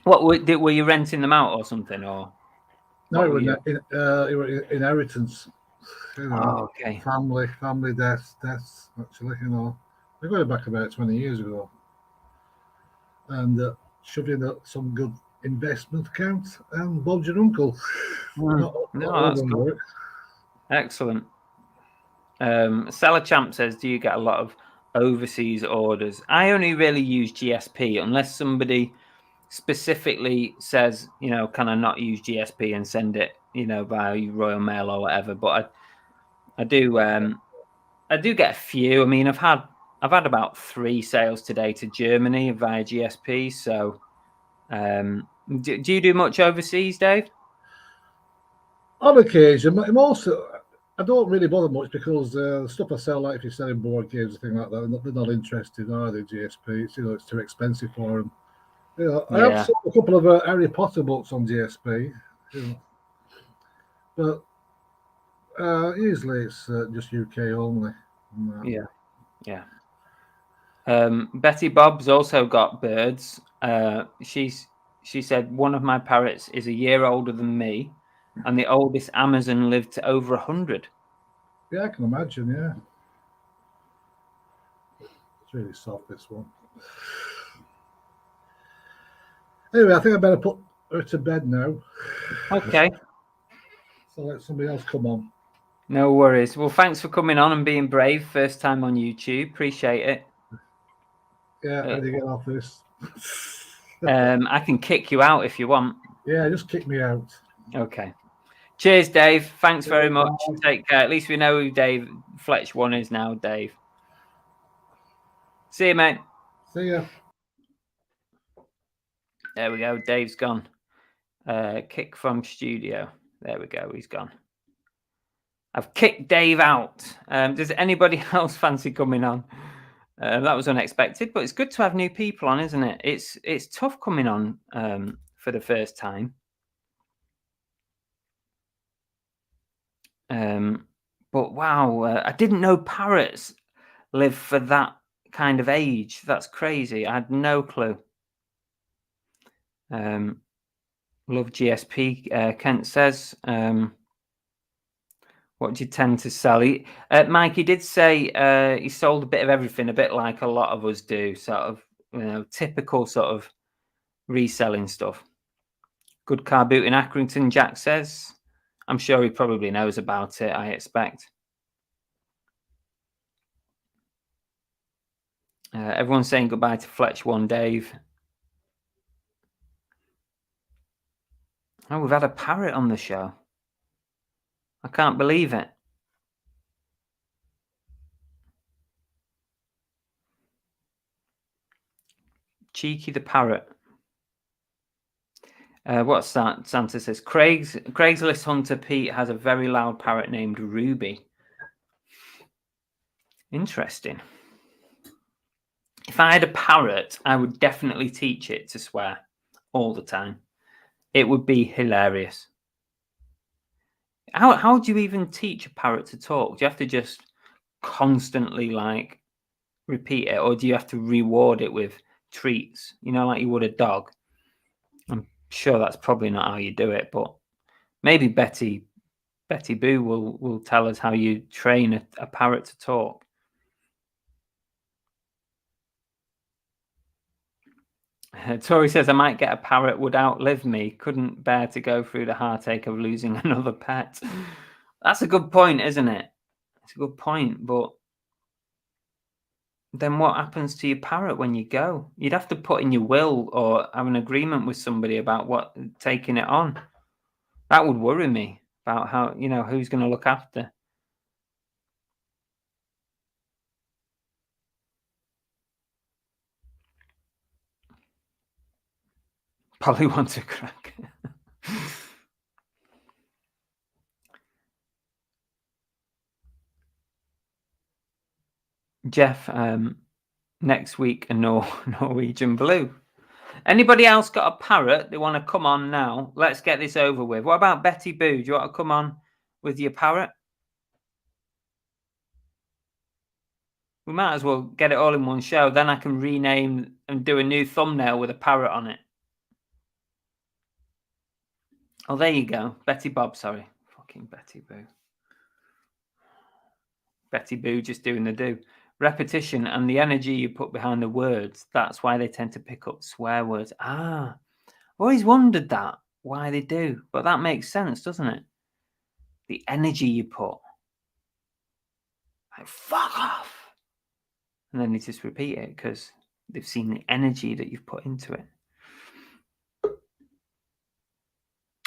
What were you renting them out or something? Or
no, it were inheritance. You know,
oh, okay.
Family deaths. Actually, you know, they're going back about 20 years ago, and shoved in some good investment account, and Bob's your uncle.
No, that's cool. Excellent. Seller Champ says, do you get a lot of overseas orders? I only really use GSP unless somebody specifically says, you know, can I not use GSP and send it, you know, via Royal Mail or whatever. But I do get a few. I mean, I've had about 3 sales today to Germany via GSP. So do you do much overseas, Dave?
On occasion, I don't really bother much because the stuff I sell, like if you're selling board games and things like that, they're not interested, are they? GSP, it's too expensive for them. You know, I have sold a couple of Harry Potter books on GSP, you know, but usually it's just UK only.
Yeah. Betty Bob's also got birds. She said one of my parrots is a year older than me, and the oldest Amazon lived to over 100.
Yeah, I can imagine. Yeah, it's really soft, this one. Anyway, I think I better put her to bed now.
Okay.
So let somebody else come on.
No worries. Well, thanks for coming on and being brave. First time on YouTube. Appreciate it.
Yeah, how do you get off this?
I can kick you out if you want.
Yeah, just kick me out.
Okay. Cheers, Dave. Thanks very much. Take care. At least we know who Dave Fletch 1 is now, Dave. See you, mate.
See ya.
There we go. Dave's gone. Kick from studio. There we go. He's gone. I've kicked Dave out. Does anybody else fancy coming on? That was unexpected, but it's good to have new people on, isn't it? It's tough coming on for the first time. But wow, I didn't know parrots live for that kind of age. That's crazy. I had no clue. Love GSP. Kent says, what do you tend to sell? Mike, he did say he sold a bit of everything, a bit like a lot of us do, sort of, typical sort of reselling stuff. Good car boot in Accrington, Jack says. I'm sure he probably knows about it, I expect. Everyone's saying goodbye to Fletch One Dave. Oh, we've had a parrot on the show. I can't believe it. Cheeky the parrot. What's that? Santa says, Craigslist hunter Pete has a very loud parrot named Ruby. Interesting. If I had a parrot, I would definitely teach it to swear all the time. It would be hilarious. How do you even teach a parrot to talk? Do you have to just constantly like repeat it, or do you have to reward it with treats? Like you would a dog. I'm sure that's probably not how you do it, but maybe Betty Boo will tell us how you train a parrot to talk. Tori says, I might get a parrot, would outlive me. Couldn't bear to go through the heartache of losing another pet. That's a good point, isn't it? It's a good point, but then what happens to your parrot when you go? You'd have to put in your will or have an agreement with somebody about taking it on. That would worry me about how, who's going to look after. Probably want to crack. Jeff, next week a Norwegian blue. Anybody else got a parrot? They want to come on now? Let's get this over with. What about Betty Boo? Do you want to come on with your parrot? We might as well get it all in one show. Then I can rename and do a new thumbnail with a parrot on it. Oh, there you go. Betty Bob, sorry. Fucking Betty Boo. Betty Boo just doing the do. Repetition and the energy you put behind the words. That's why they tend to pick up swear words. I've always wondered that, why they do. But that makes sense, doesn't it? The energy you put. Like, fuck off. And then they just repeat it because they've seen the energy that you've put into it.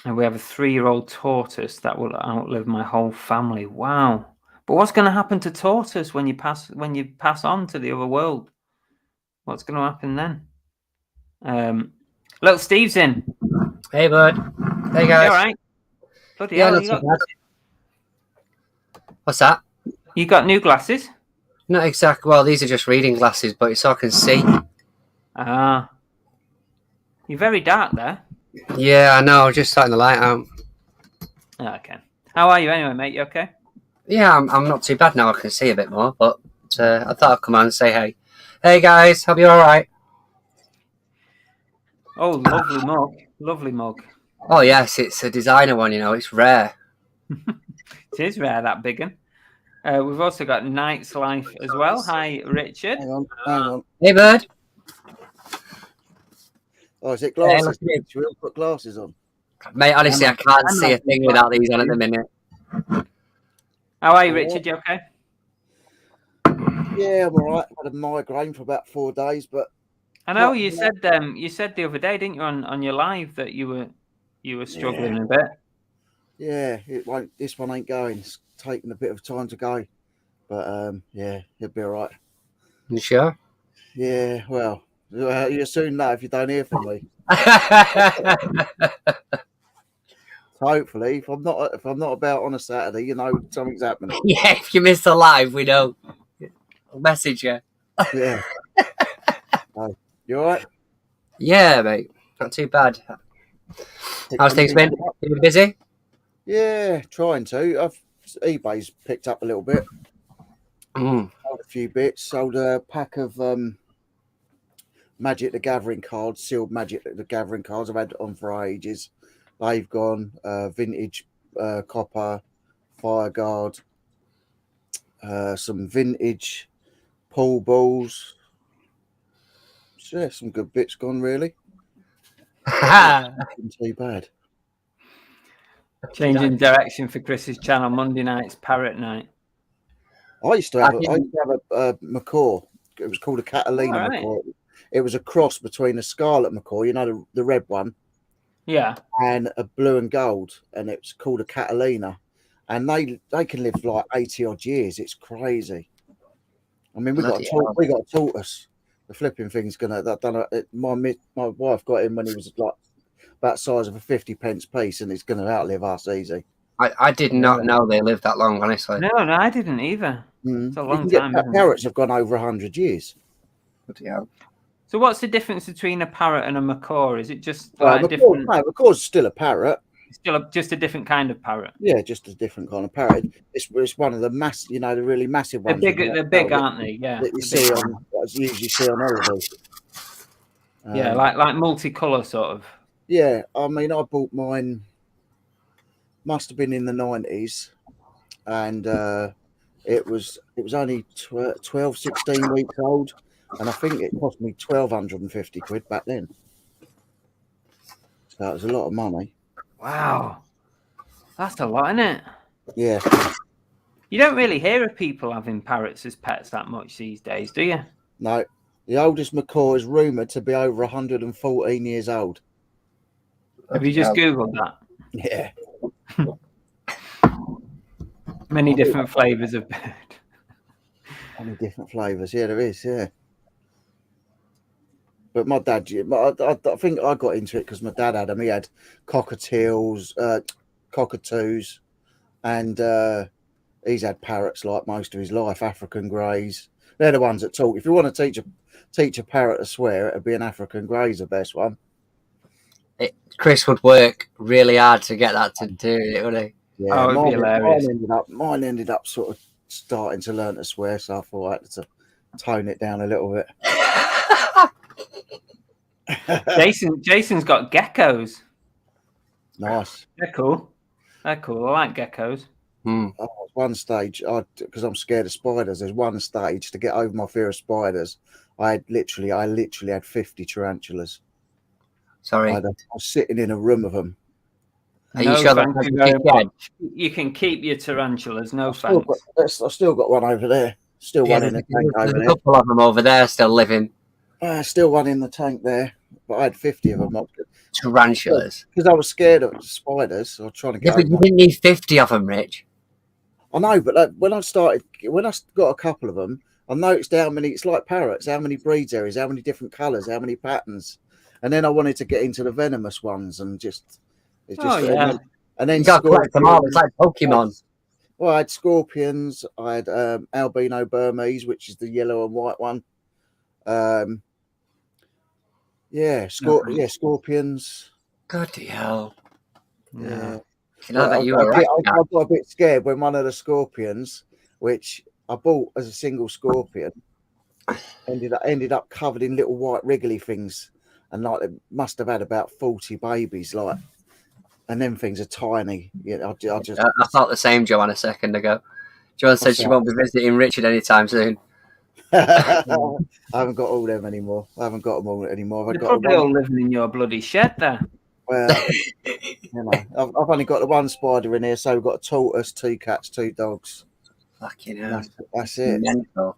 And we have a 3-year-old tortoise that will outlive my whole family. Wow. But what's going to happen to tortoise when you pass on to the other world? What's going to happen then? Little Steve's in.
Hey, bud. Hey, guys.
You all right? Bloody
Yeah,
hell,
not too bad. What's that?
You got new glasses?
Not exactly. Well, these are just reading glasses, but it's so I can see.
You're very dark there.
Yeah, I know. Just starting the light out.
Okay. How are you anyway, mate? You okay?
Yeah, I'm not too bad now. I can see a bit more, but I thought I'd come on and say hey. Hey, guys. Hope you're all right.
Oh, lovely mug. Lovely mug.
Oh, yes. It's a designer one, It's rare.
It is rare, that big one. We've also got Knight's Life as well. Hi, Richard.
Hang on.
Hey, bud.
Oh, is it glasses? Should we all put glasses on?
Mate, honestly, I can't see a thing without these on at the minute.
How are you, Richard? You okay?
Yeah, I'm all right. I had a migraine for about 4 days, but
I know you said the other day, didn't you, on your live that you were struggling a bit.
Yeah, this one ain't going. It's taking a bit of time to go, but yeah, it'll be all right.
You sure?
Yeah, well, you'll soon know if you don't hear from me. So hopefully, if I'm not about on a Saturday, you know something's happening.
Yeah, if you missed a live, we know. I'll message you.
Yeah. So, you all right?
Yeah, mate. Not too bad. How's things been? You been busy?
Yeah, trying to. eBay's picked up a little bit.
Mm.
Sold a few bits. Sold a pack of Magic the Gathering cards, sealed Magic the Gathering cards. I've had on for ages. They've gone. Vintage copper, fire guard, some vintage pool balls. So, yeah, some good bits gone really. Not too bad.
Changing direction for Chris's channel. Monday night's Parrot Night.
I used to have a macaw. It was called a Catalina
All right.
macaw. It was a cross between a scarlet macaw, you know, the red one,
Yeah.
and a blue and gold, and it's called a Catalina. And they can live like 80 odd years. It's crazy. I mean, we got a tortoise. The flipping thing's gonna. I don't know. My wife got him when he was like about the size of a 50 pence piece, and it's gonna outlive us easy.
I did not know they lived that long, honestly.
No, I didn't either. It's a long time.
Parrots have gone over 100 years.
Yeah.
So what's the difference between a parrot and a macaw? Is it just
different? No, macaw's still a parrot.
Just a different kind of parrot?
Yeah, just a different kind of parrot. It's one of the the really massive ones.
They're big, aren't they? Yeah.
That you usually see on holiday.
Yeah, like multicolour sort of.
Yeah, I mean, I bought mine. Must have been in the 90s, and it was only 12, 16 weeks old, and I think it cost me 1,250 quid back then. So it was a lot of money.
Wow, that's a lot, isn't it?
Yeah.
You don't really hear of people having parrots as pets that much these days, do you?
No, the oldest macaw is rumoured to be over 114 years old.
Have you just Googled that?
Yeah.
Many different flavours of bird.
Many different flavours. Yeah, there is. Yeah. But my dad, I think I got into it because my dad had them. He had cockatiels, cockatoos, and he's had parrots like most of his life. African greys. They're the ones that talk. If you want to teach a parrot to swear, it'd be an African grey's the best one.
Chris would work really hard to get that to do it, wouldn't he?
Yeah,
it'd be hilarious.
Mine ended up sort of starting to learn to swear, so I thought I had to tone it down a little bit.
Jason's got geckos.
Nice.
They're cool. I like geckos.
One stage, because I'm scared of spiders. There's one stage to get over my fear of spiders. I literally had 50 tarantulas.
Sorry,
I was sitting in a room of them.
Are you sure
thank you very much. You can keep your tarantulas. No thanks.
I've still got one over there. Still one in the tank over there.
There's a couple of them over there still living.
Still one in the tank there. But I had 50 of them.
Tarantulas.
Because I was scared of spiders. I was trying to get.
Yeah, but you didn't need 50 of them, Rich.
I know, but when I got a couple of them, I noticed how many. It's like parrots. How many breeds there is? How many different colours? How many patterns? And then I wanted to get into the venomous ones and just. And then
you got to collect them all. It's like Pokemon.
Well, I had scorpions. I had albino Burmese, which is the yellow and white one. Scorpions.
Bloody hell.
Yeah.
You know that
I got a bit scared when one of the scorpions, which I bought as a single scorpion, ended up covered in little white wriggly things, and like it must have had about 40 babies, like, and them things are tiny. Yeah,
I thought the same, Joanne, a second ago. Joanne said she won't be visiting Richard anytime soon.
I haven't got all them anymore. I haven't got them all anymore.
They're probably all living in your bloody shed there.
Well, I've only got the one spider in here, so we've got a tortoise, 2 cats, 2 dogs.
Fucking hell.
That's it.
Mental.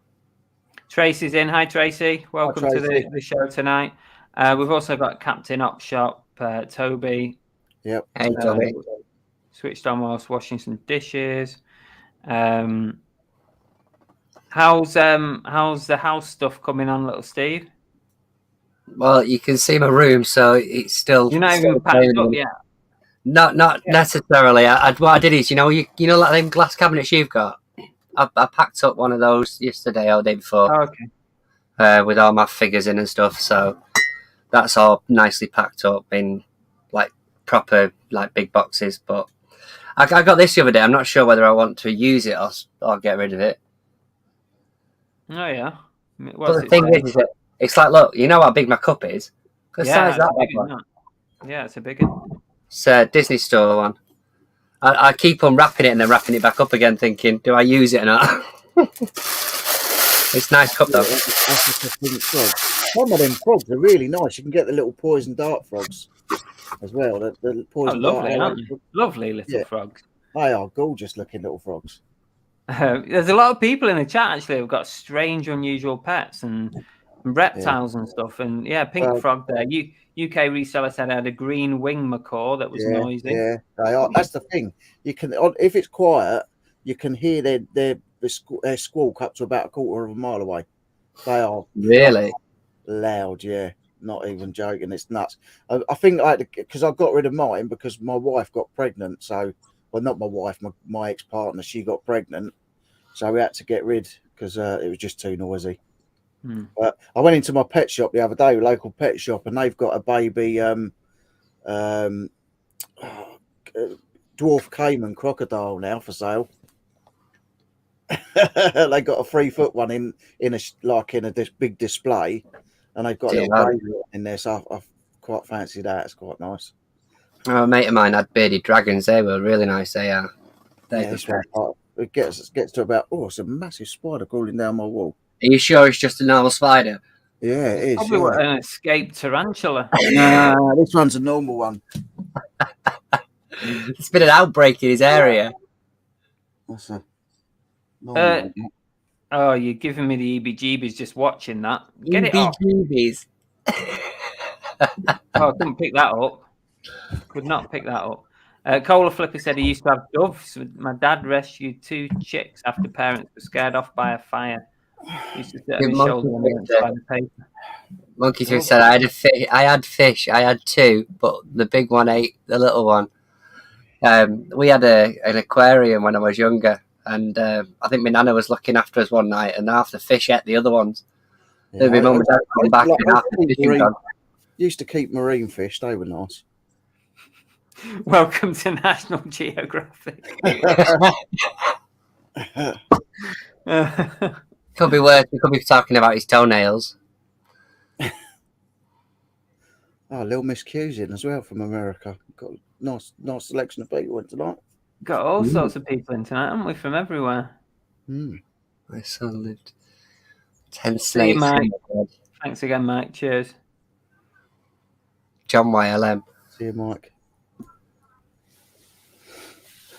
Tracy's in. Hi, Tracy. Welcome to the show tonight. We've also got Captain Op Shop, Toby.
Yep.
Hey, Toby.
Switched on whilst washing some dishes. How's the house stuff coming on, little Steve?
Well, you can see my room, so it's still.
You're not
still
even packed up yet.
Not necessarily. What I did is, you know, like them glass cabinets you've got. I packed up one of those yesterday or the day before.
Oh, okay.
With all my figures in and stuff. So that's all nicely packed up in like proper like big boxes. But I got this the other day. I'm not sure whether I want to use it or get rid of it.
Oh yeah.
But the thing is that it's like, look, you know how big my cup is.
Yeah,
Size that big one.
Yeah, it's a big one.
It's a Disney Store one. I keep unwrapping it and then wrapping it back up again, thinking, do I use it or not? It's a nice cup though.
Some of them frogs are really nice. You can get the little poison dart frogs as well. The poison
lovely,
dart.
aren't they? Lovely little frogs.
They are gorgeous looking little frogs.
There's a lot of people in the chat actually who've got strange, unusual pets and reptiles and stuff. And pink frog there. UK reseller said I had a green wing macaw that was noisy.
Yeah, they are. That's the thing. You can, if it's quiet, you can hear their squawk up to about a quarter of a mile away. They are
really
loud. Yeah, not even joking. It's nuts. I think because I got rid of mine because my wife got pregnant. So, well, not my wife, my ex-partner. She got pregnant, so we had to get rid because it was just too noisy. But I went into my pet shop the other day, local pet shop, and they've got a baby dwarf caiman crocodile now for sale. They got a 3-foot one in this big display, and they've got a little baby in there. So I've quite fancied that. It's quite nice.
A mate of mine had bearded dragons. They were really nice. They are.
It gets to about it's a massive spider crawling down my wall.
Are you sure it's just a normal spider?
Yeah, it is.
Probably an escaped tarantula.
Nah, this one's a normal one.
It's been an outbreak in his area.
That's a normal one.
Oh, you're giving me the EBGBs just watching that. Get it off.
EBGBs.
I couldn't pick that up. Could not pick that up. Cola Flipper said he used to have doves. My dad rescued 2 chicks after parents were scared off by a fire. He used to sit on his shoulder and went by the paper.
Monkey Tooth said I had fish. I had 2, but the big one ate the little one. We had an aquarium when I was younger, and I think my nana was looking after us one night, and half the fish ate the other ones. Then my mum and dad come back and half the fish gone.
Used to keep marine fish. They were nice.
Welcome to National Geographic.
Could be worse. We could be talking about his toenails.
Little Miss Q's in as well from America. Got a nice selection of people in tonight.
Got all sorts of people in tonight, haven't we? From everywhere.
My son lived 10
See you,
snakes.
Mike. Thanks again, Mike. Cheers.
John YLM.
See you, Mike.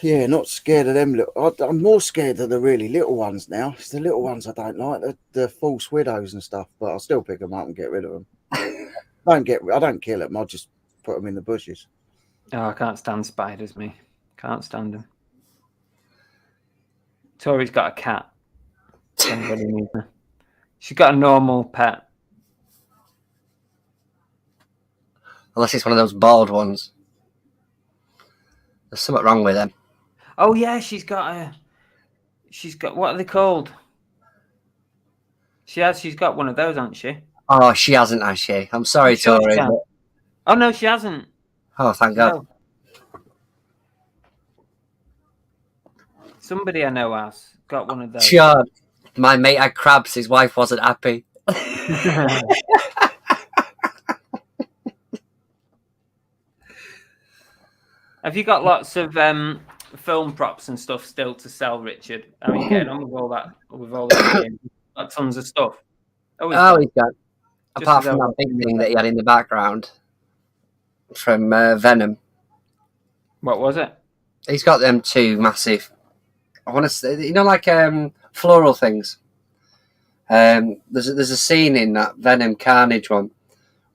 Yeah, not scared of them. I'm more scared of the really little ones now. It's the little ones I don't like, the false widows and stuff. But I'll still pick them up and get rid of them. I don't kill them. I'll just put them in the bushes.
Oh, I can't stand spiders, me. Can't stand them. Tori's got a cat. Anybody needs her. She's got a normal pet.
Unless it's one of those bald ones. There's something wrong with them.
Oh yeah, she's got what are they called? She's got one of those, hasn't she?
Oh, she hasn't, has she? I'm sorry,
sure
Tori.
Oh no, she hasn't.
Oh, thank God.
No. Somebody I know has got one of those.
Sure. My mate had crabs. His wife wasn't happy.
Have you got lots of film props and stuff still to sell, Richard? How are you getting on with all that? Got tons of stuff.
He's got. Apart from that big thing that he had in the background from Venom.
What was it?
He's got them 2 massive. I want to say, like floral things. There's a scene in that Venom Carnage one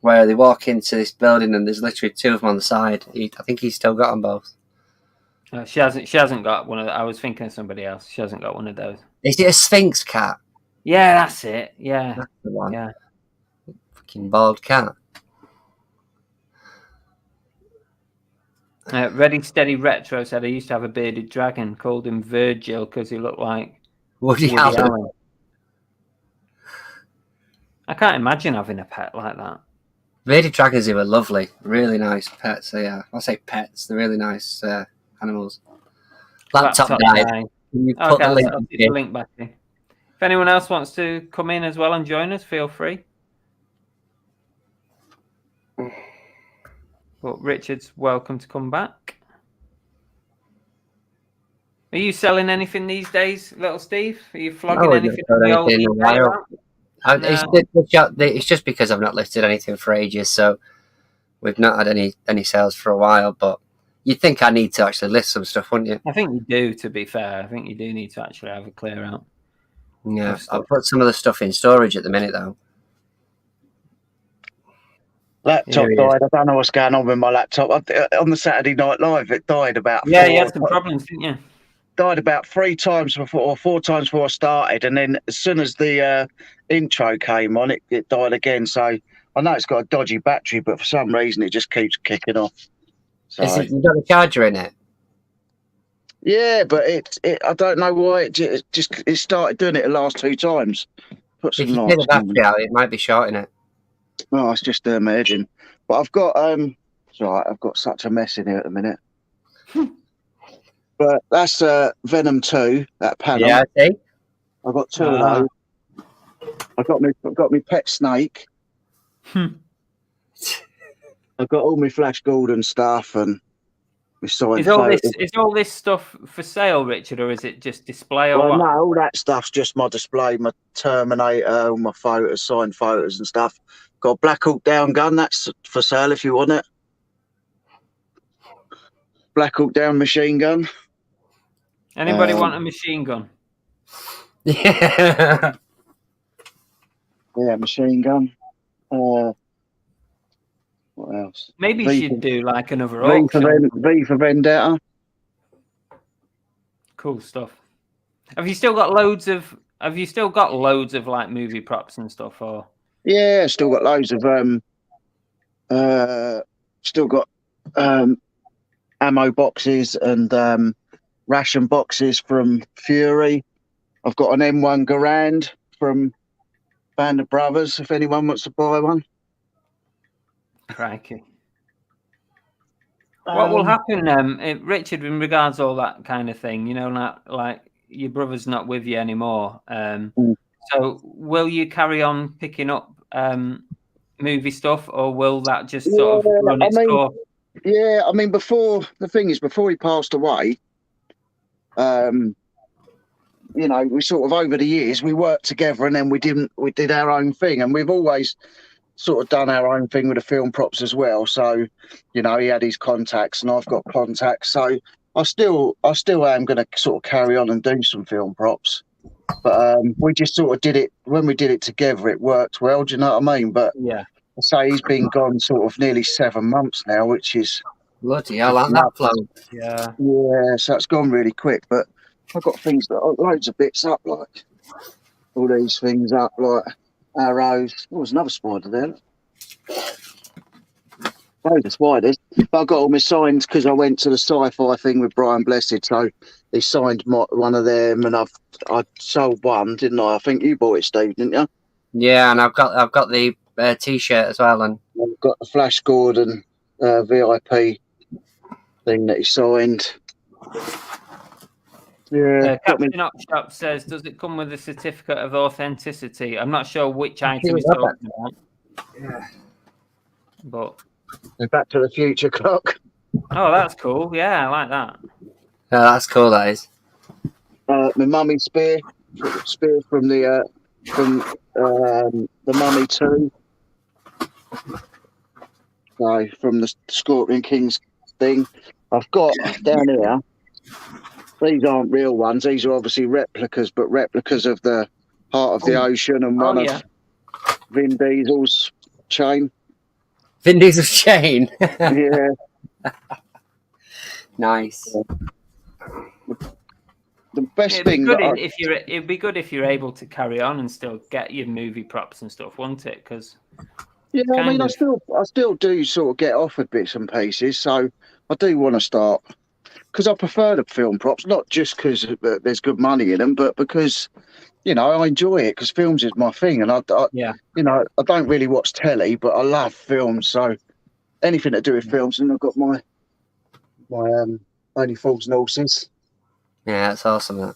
where they walk into this building and there's literally 2 of them on the side. I think he's still got them both.
She hasn't got one of. I was thinking of somebody else. She hasn't got one of those.
Is it a Sphinx cat?
Yeah, that's it. Yeah,
That's the one.
Yeah.
Fucking bald cat.
Ready Steady Retro said I used to have a bearded dragon. Called him Virgil because he looked like
Woody
Woody
Allen.
Allen. I can't imagine having a pet like that.
Bearded dragons were lovely, really nice pets. So yeah, I say pets, they're really nice animals. Laptop died.
guy.
Can you put
Okay,
the link
I'll
in?
put the link back in. If anyone else wants to come in as well and join us, feel free. But Richard's welcome to come back. Are you selling anything these days, little Steve? Are you flogging anything in the old eBay around?
It's just because I've not listed anything for ages, so we've not had any sales for a while. But you'd think I need to actually list some stuff, wouldn't you?
I think you do, to be fair. I think you do need to actually have a clear out.
Yeah, I've put some of the stuff in storage at the minute, though.
Laptop died. I don't know what's going on with my laptop. On the Saturday Night Live, it died about
you had some problems, didn't you?
Died about 3 times before, or 4 times before I started, and then as soon as the intro came on, it died again. So I know it's got a dodgy battery, but for some reason it just keeps kicking off. So,
You got the charger in it?
yeah, but it I don't know why it started doing it the last 2 times. Put some
If you
lights
take the battery out, it might be shorting it.
Oh, it's just my engine. But I've got it's all right, I've got such a mess in here at the minute. But that's Venom 2, that panel.
Yeah, I see.
I've got 2 of those. I've got me pet snake. I've got all my Flash Gordon stuff and my signed photos.
Is all this stuff for sale, Richard, or is it just display or
Well,
what?
no, all that stuff's just my display, my Terminator, all my photos, signed photos and stuff. Got a Black Hawk Down gun, that's for sale if you want it. Black Hawk Down machine gun.
Anybody want a machine gun?
Yeah.
Yeah, machine gun. What else?
Maybe you should do like another
V
auction.
for Vendetta.
Cool stuff. Have you still got loads of like movie props and stuff, or?
Yeah, still got loads of still got ammo boxes and ration boxes from Fury. I've got an M1 Garand from Band of Brothers, if anyone wants to buy one.
Crikey. What will happen, Richard, in regards to all that kind of thing? You know, like your brother's not with you anymore. So will you carry on picking up movie stuff, or will that just sort of run its course?
Yeah, I mean, before he passed away, you know, we sort of over the years we worked together, and then we did our own thing, and we've always sort of done our own thing with the film props as well. So, you know, he had his contacts and I've got contacts. So I still am going to sort of carry on and do some film props. But we just sort of did it when we did it together. It worked well. Do you know what I mean? But
yeah,
I say he's been gone sort of nearly 7 months now, which is
bloody hell, like that flow.
Yeah.
So it's gone really quick. But I've got things loads of bits up, like all these things up, like arrows. Oh, there's another spider there. Loads of spiders. But I got all my signs because I went to the sci-fi thing with Brian Blessed, so he signed one of them, and I sold one, didn't I? I think you bought it, Steve, didn't you?
Yeah, and I've got the T-shirt as well, and
I've got the Flash Gordon VIP thing that he signed. Yeah.
Captain Upshop says, does it come with a certificate of authenticity? I'm not sure which item he's talking about.
Yeah.
But
Back to the Future clock.
Oh, that's cool. Yeah, I like that.
Oh, that's cool, that is.
My mummy spear from the Mummy 2. So from the Scorpion Kings thing. I've got down here, these aren't real ones, these are obviously replicas, but replicas of the Heart of the Ocean and one of Vin Diesel's chain.
Vin Diesel's chain?
Yeah.
Nice.
The best thing
it'd be good if you're able to carry on and still get your movie props and stuff, wouldn't it? Because
Yeah, I
kind
mean,
of
I still do sort of get offered bits and pieces, so I do want to start because I prefer the film props, not just because there's good money in them, but because I enjoy it because films is my thing, and
yeah.
I don't really watch telly, but I love films, so anything to do with films, and I've got my Only Fools and Horses.
Yeah, that's awesome. That.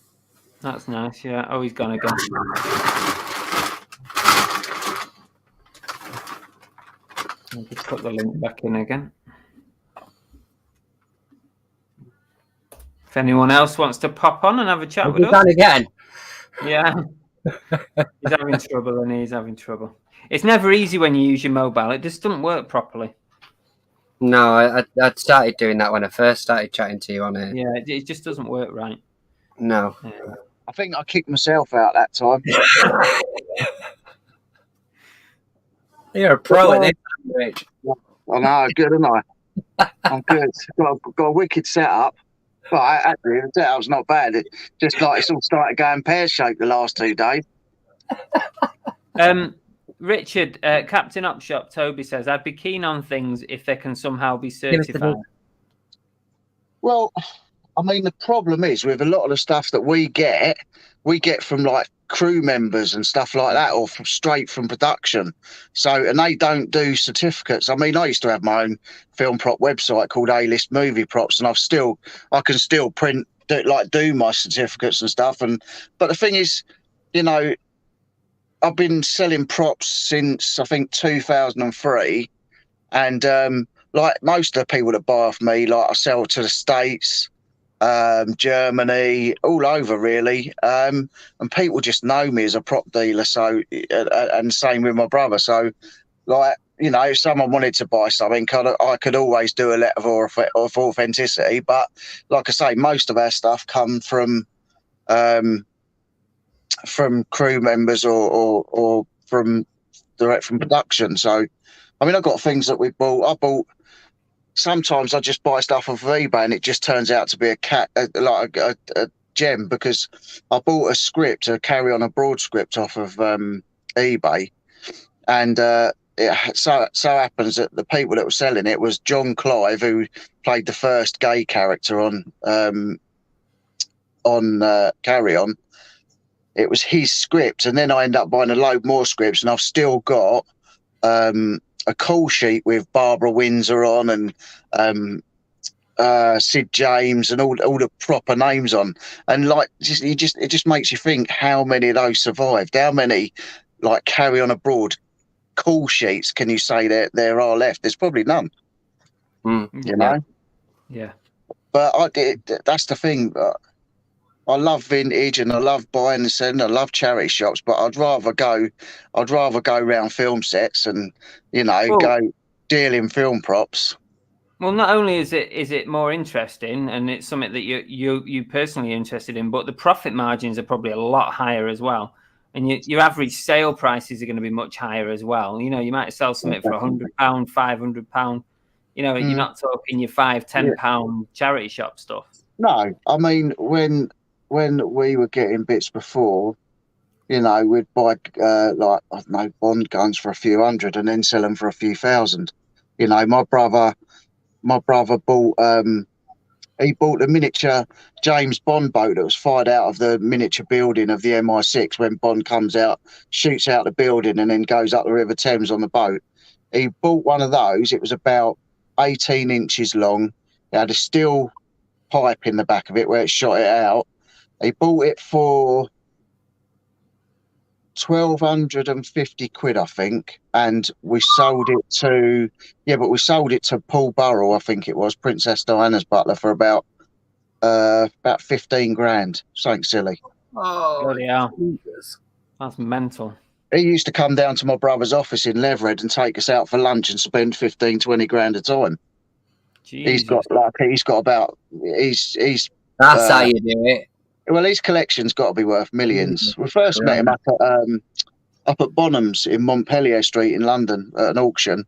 That's nice. Yeah. Oh, he's gone again. I'll just put the link back in again. If anyone else wants to pop on and have a chat with us.
Done again.
Yeah. He's having trouble, and he's having trouble. It's never easy when you use your mobile. It just doesn't work properly.
No, I started doing that when I first started chatting to you on it.
Yeah, it just doesn't work right.
No.
I think I kicked myself out that time.
You're a pro at this, Rich.
I know, good, aren't I? I'm good. Got a wicked setup. But actually, the setup's not bad. It just like it's all started going pear-shaped the last 2 days.
Richard, Captain Upshop, Toby says, I'd be keen on things if they can somehow be certified.
Well, I mean, the problem is with a lot of the stuff that we get from like crew members and stuff like that, or straight from production. So, and they don't do certificates. I mean, I used to have my own film prop website called A-List Movie Props, and I can still do my certificates and stuff. But the thing is, I've been selling props since I think 2003, and like most of the people that buy off me, like I sell to the States, Germany, all over really, and people just know me as a prop dealer. So, and same with my brother. So, like if someone wanted to buy something, I could always do a letter of authenticity. But like I say, most of our stuff come from crew members or from direct from production. So, I mean, I've got things that we bought. I bought. Sometimes I just buy stuff off of eBay, and it just turns out to be a gem, because I bought a script, a Carry On Abroad script off of eBay, and it so happens that the people that were selling it was John Clive, who played the first gay character on Carry On. It was his script, and then I ended up buying a load more scripts, and I've still got a call sheet with Barbara Windsor on, and Sid James, and all the proper names on, and like it just makes you think how many of those survived, how many like Carry On Abroad call sheets can you say there are left? There's probably none.
Yeah.
But that's the thing. I love vintage, and I love buying and selling. I love charity shops, but I'd rather go around film sets and go dealing film props.
Well, not only is it more interesting, and it's something that you personally interested in, but the profit margins are probably a lot higher as well, and your average sale prices are going to be much higher as well. You might sell something for £100, £500. You're not talking your £5-10 charity shop stuff.
No, I mean when we were getting bits before, we'd buy like I don't know, Bond guns for a few hundred and then sell them for a few thousand. My brother bought he bought the miniature James Bond boat that was fired out of the miniature building of the MI6 when Bond comes out, shoots out the building, and then goes up the River Thames on the boat. He bought one of those. It was about 18 inches long. It had a steel pipe in the back of it where it shot it out. He bought it for 1,250 quid, I think, and we sold it to Paul Burrell, I think it was, Princess Diana's butler, for about 15 grand, something silly.
Oh, bloody hell. That's mental.
He used to come down to my brother's office in Leverhead and take us out for lunch and spend 15-20 grand a time. Jesus. He's got about
that's how you do it.
Well, his collection's got to be worth millions. We first met him up at Bonhams in Montpellier Street in London at an auction,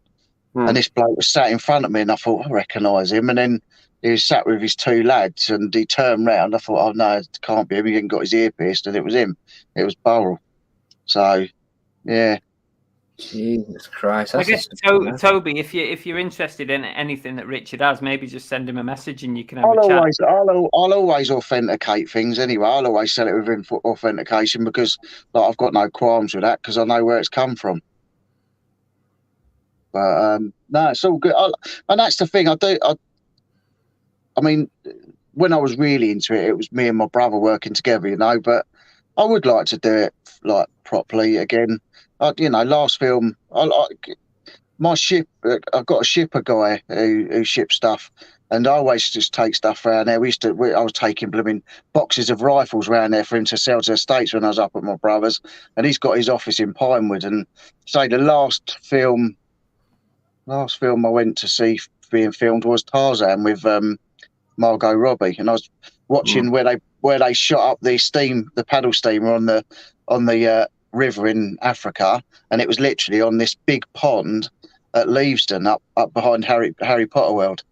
and this bloke was sat in front of me, and I thought, I recognise him. And then he was sat with his two lads, and he turned round. I thought, oh no, it can't be him. He hadn't got his ear pierced, and it was him. It was Burrell. So, yeah.
Jesus Christ!
I
That's
guess,
just a
Toby, if you're interested in anything that Richard has, maybe just send him a message and you can have
I'll
a chat.
always authenticate things anyway. I'll always sell it with authentication because like I've got no qualms with that because I know where it's come from. But no, it's all good. And that's the thing. I mean, when I was really into it, it was me and my brother working together, you know. But I would like to do it like properly again. You know, last film, my ship. I've got a shipper guy who ships stuff, and I always just take stuff around there. I was taking blooming boxes of rifles around there for him to sell to the States when I was up at my brother's, and he's got his office in Pinewood. And say the last film I went to see being filmed was Tarzan with Margot Robbie, and I was watching where they shot up the paddle steamer on the river in Africa, and it was literally on this big pond at Leavesden up behind Harry Potter World.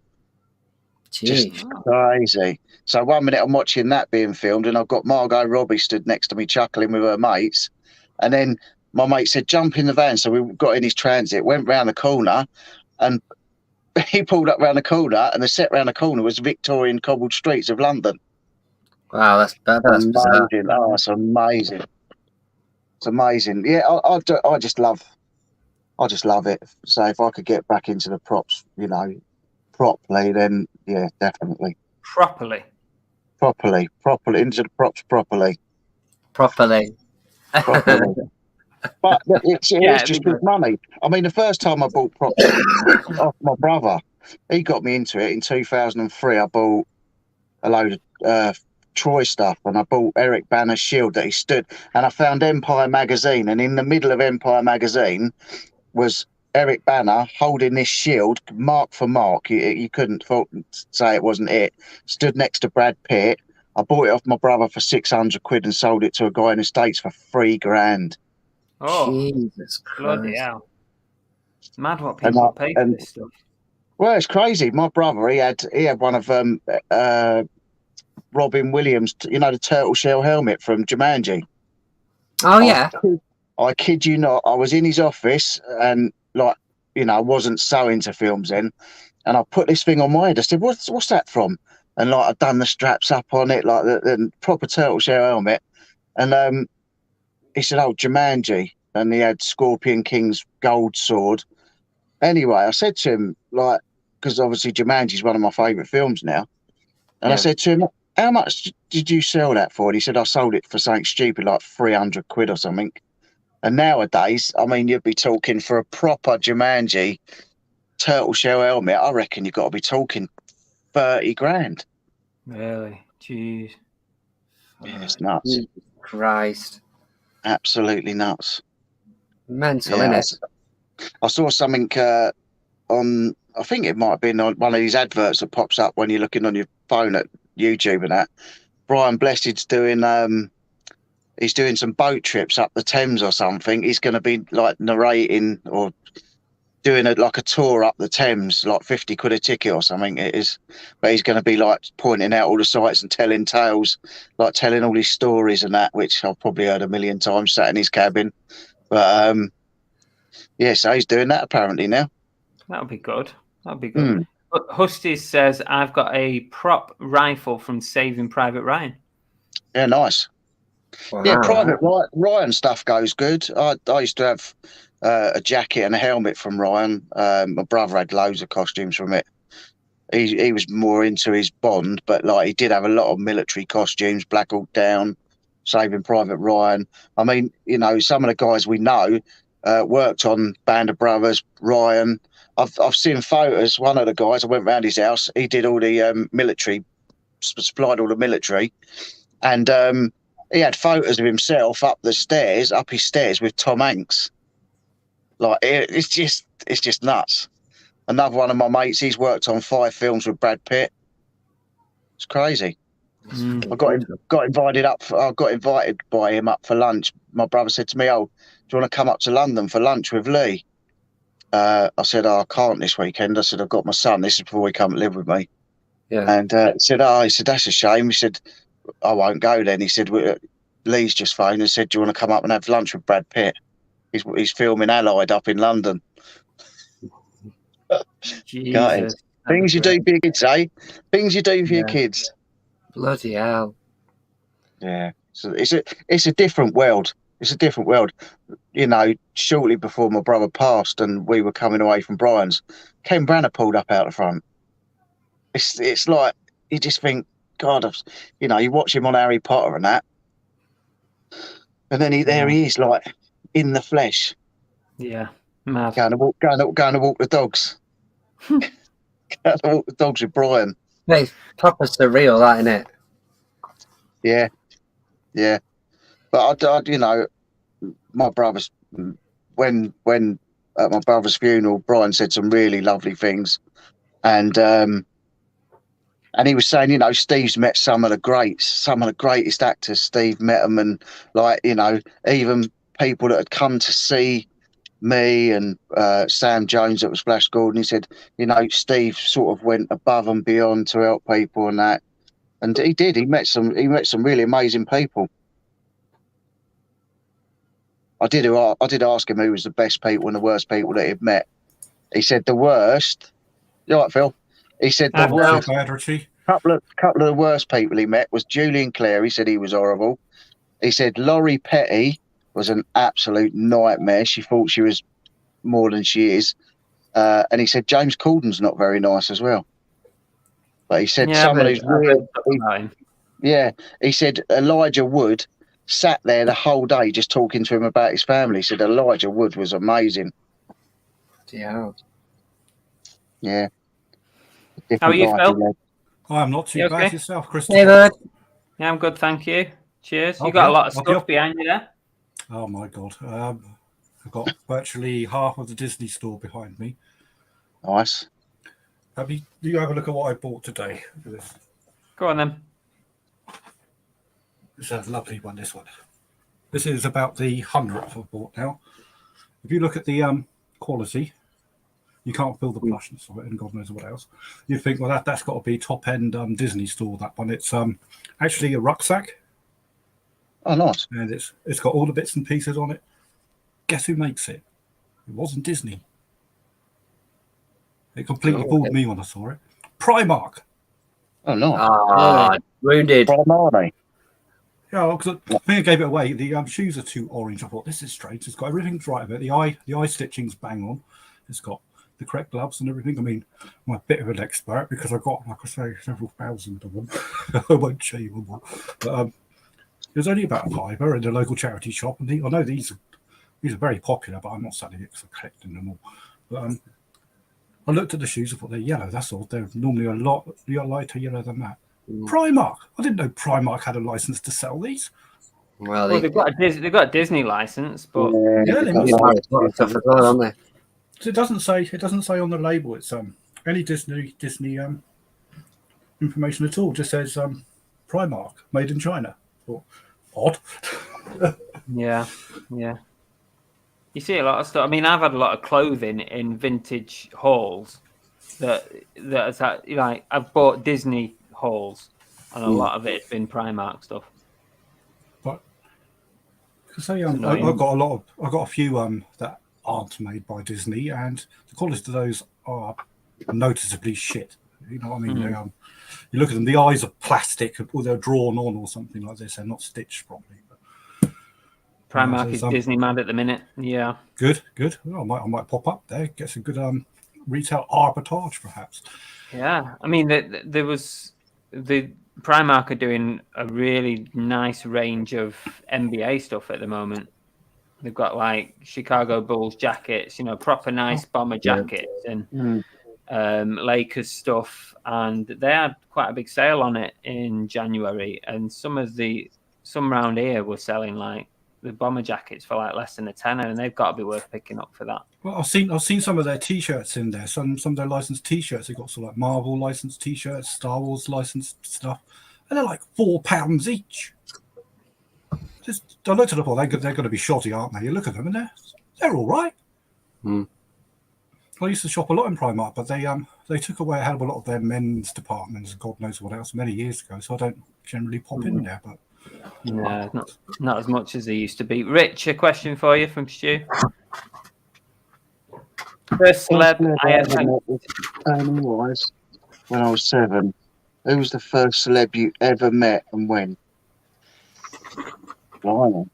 Jeez.
Just crazy. So 1 minute I'm watching that being filmed, and I've got Margot Robbie stood next to me chuckling with her mates, and then my mate said, "Jump in the van." So we got in his transit, went round the corner, and he pulled up round the corner, and the set round the corner was Victorian cobbled streets of London.
Wow, that's bizarre.
Amazing. Oh, it's amazing. It's amazing. Yeah, I just love it. So if I could get back into the props, you know, properly, then yeah, definitely.
Properly
into the props properly. But it's just good money. I mean, the first time I bought props off my brother, he got me into it in 2003. I bought a load of Troy stuff, and I bought Eric Banner's shield that he stood, and I found Empire magazine, and in the middle of Empire magazine was Eric Banner holding this shield, mark for mark. You couldn't say it wasn't it. Stood next to Brad Pitt. I bought it off my brother for 600 quid and sold it to a guy in the States for $3,000.
Oh,
Jesus Christ.
bloody hell. It's mad what people pay for this stuff.
Well, it's crazy. My brother, he had one of Robin Williams, you know, the turtle shell helmet from Jumanji.
Oh, yeah.
I kid you not. I was in his office and, like, you know, I wasn't so into films then. And I put this thing on my head. I said, what's that from? And, like, I'd done the straps up on it, like the proper turtle shell helmet. And he said, "Oh, Jumanji." And he had Scorpion King's gold sword. Anyway, I said to him, like, because obviously Jumanji is one of my favourite films now. And I said to him, "How much did you sell that for?" And he said, "I sold it for something stupid, like 300 quid or something." And nowadays, I mean, you'd be talking for a proper Jumanji turtle shell helmet, I reckon you've got to be talking 30 grand.
Really? Jeez.
Yeah, it's nuts.
Jesus Christ.
Absolutely nuts.
Mental, innit?
I saw something on, I think it might have been on one of these adverts that pops up when you're looking on your phone at YouTube and that. Brian Blessed's doing he's doing some boat trips up the Thames or something. He's going to be like narrating or doing like a tour up the Thames, like 50 quid a ticket or something it is. But he's going to be like pointing out all the sites and telling tales, like telling all his stories and that, which I've probably heard a million times sat in his cabin. But yeah, so he's doing that apparently now.
That'll be good. That'll be good. Husty says, "I've got a prop rifle from Saving Private Ryan."
Yeah, nice. Wow. Yeah, Private Ryan stuff goes good. I used to have a jacket and a helmet from Ryan. My brother had loads of costumes from it. He was more into his Bond, but like he did have a lot of military costumes, Black Hawk Down, Saving Private Ryan. I mean, you know, some of the guys we know worked on Band of Brothers, Ryan. I've seen photos. One of the guys, I went round his house. He did all the military, supplied all the military, and he had photos of himself up his stairs with Tom Hanks. Like it's just nuts. Another one of my mates, he's worked on 5 films with Brad Pitt. It's crazy. I got invited by him up for lunch. My brother said to me, "Oh, do you want to come up to London for lunch with Lee?" I said, "Oh, I can't this weekend." I said, "I've got my son." This is before he come and live with me. Yeah. And he said, "That's a shame." He said, "I won't go then." He said, "Lee's just phoned and said, do you want to come up and have lunch with Brad Pitt?" He's filming Allied up in London.
Jesus.
Things you do for your kids, eh? Things you do for your kids.
Bloody hell.
Yeah. So it's a different world. It's a different world. You know, shortly before my brother passed and we were coming away from Brian's, Ken Branagh pulled up out the front. It's like you just think, God, you know, you watch him on Harry Potter and that, and then there he is, like in the flesh.
Yeah, mad.
Going to walk the dogs. Going to walk the dogs with Brian.
Yeah, it's proper surreal, that, isn't it?
Yeah, yeah. But I you know, my brother's when at my brother's funeral, Brian said some really lovely things, and he was saying, you know, Steve's met some of the greatest actors. Steve met them, and like, you know, even people that had come to see me and Sam Jones that was Flash Gordon. He said, you know, Steve sort of went above and beyond to help people and that, and he did. He met some really amazing people. I did ask him who was the best people and the worst people that he'd met. He said the worst. You all right, Phil? He said the worst. Couple of the worst people he met was Julian Clare. He said he was horrible. He said Laurie Petty was an absolute nightmare. She thought she was more than she is. And he said James Corden's not very nice as well. But he said some of these real. He said Elijah Wood sat there the whole day just talking to him about his family. He said Elijah Wood was amazing.
Yeah.
Yeah.
How are you, Phil?
I'm not too bad yourself, Christopher.
Hey, bud.
Yeah, I'm good, thank you. Cheers. You got a lot of stuff behind you there.
Oh my God. I've got virtually half of the Disney store behind me.
Nice.
Do you have a look at what I bought today?
Go on then.
It's a lovely one, this one. This is about the 100th I've bought now. If you look at the quality, you can't feel the plushness of it, and God knows what else. You'd think, well, that's got to be top-end Disney store, that one. It's actually a rucksack.
Oh, nice.
And it's got all the bits and pieces on it. Guess who makes it? It wasn't Disney. It completely fooled me when I saw it. Primark.
Oh, no.
Ah, wounded.
Primark.
Yeah, because I think I gave it away. The shoes are too orange. I thought, this is strange. It's got everything right about it. The eye stitching's bang on. It's got the correct gloves and everything. I mean, I'm a bit of an expert because I've got, like I say, several thousand of them. I won't show you them all. But it was only about £5 in the local charity shop. And I know these are very popular, but I'm not selling it because I'm collecting them all. But I looked at the shoes. I thought they're yellow. That's all. They're normally a lot lighter yellow than that. Primark. I didn't know Primark had a license to sell these.
Well,
they've got a Disney license, but
they must
stuff as well, haven't they?
So it doesn't say on the label. It's any Disney information at all. It just says Primark, made in China. Well, odd.
yeah. You see a lot of stuff. I mean, I've had a lot of clothing in vintage hauls that's like I've bought Disney hauls, and a lot of it's been Primark stuff.
But because I've got a few that aren't made by Disney, and the quality of those are noticeably shit. You know what I mean? You look at them, the eyes are plastic, or they're drawn on, or something like this. They're not stitched properly. But,
Primark is Disney mad at the minute. Yeah. Good.
Well, I might pop up there, get some good retail arbitrage, perhaps.
Yeah, I mean, there was the Primark are doing a really nice range of NBA stuff at the moment. They've got like Chicago Bulls jackets, you know, proper nice bomber jackets, and Lakers stuff, and they had quite a big sale on it in January, and some round here were selling like the bomber jackets for like less than a tenner, and they've got to be worth picking up for that.
Well, I've seen some of their T-shirts in there. Some of their licensed T-shirts. They've got sort of like Marvel licensed T-shirts, Star Wars licensed stuff, and they're like £4 each. I looked at them all. They're going to be shoddy, aren't they? You look at them, and they're all right. I used to shop a lot in Primark, but they took away a hell of a lot of their men's departments and God knows what else many years ago. So I don't generally pop in there. But
No, not as much as they used to be. Rich, a question for you from Stu. First celeb I ever
Animal-wise, when I was 7. Who was the first celeb you ever met and when? Blimey.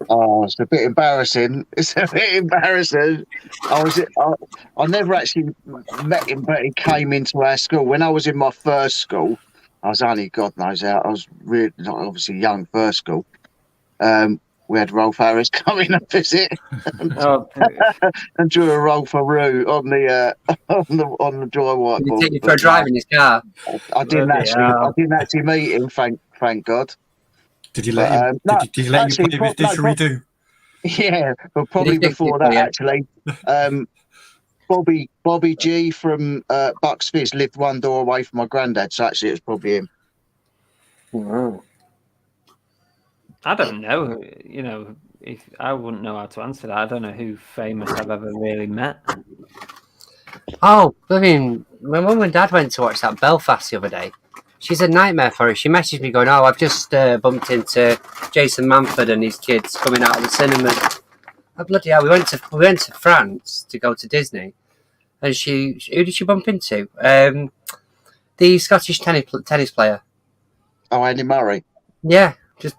Oh, it's a bit embarrassing. It's a bit embarrassing. I never actually met him, but he came into our school. When I was in my first school, I was only, God knows how, I was really, obviously young first school. We had Rolf Harris come in and visit and drew a roll for Roo on the dry whiteboard.
Did he take you for a drive in his car?
I didn't actually meet him, thank God.
Did you let him? Did you let him play with didgeridoo?
Yeah, but probably before that, actually. Bobby G from Bucks Fizz lived one door away from my granddad, so actually it was probably him.
Wow.
I don't know. You know, if I wouldn't know how to answer that. I don't know who famous I've ever really met.
Oh, I mean, my mum and dad went to watch that Belfast the other day. She's a nightmare for her. She messaged me going, "Oh, I've just bumped into Jason Manford and his kids coming out of the cinema." Oh, bloody hell! We went to France to go to Disney, and who did she bump into? The Scottish tennis player.
Oh, Andy Murray.
Yeah, just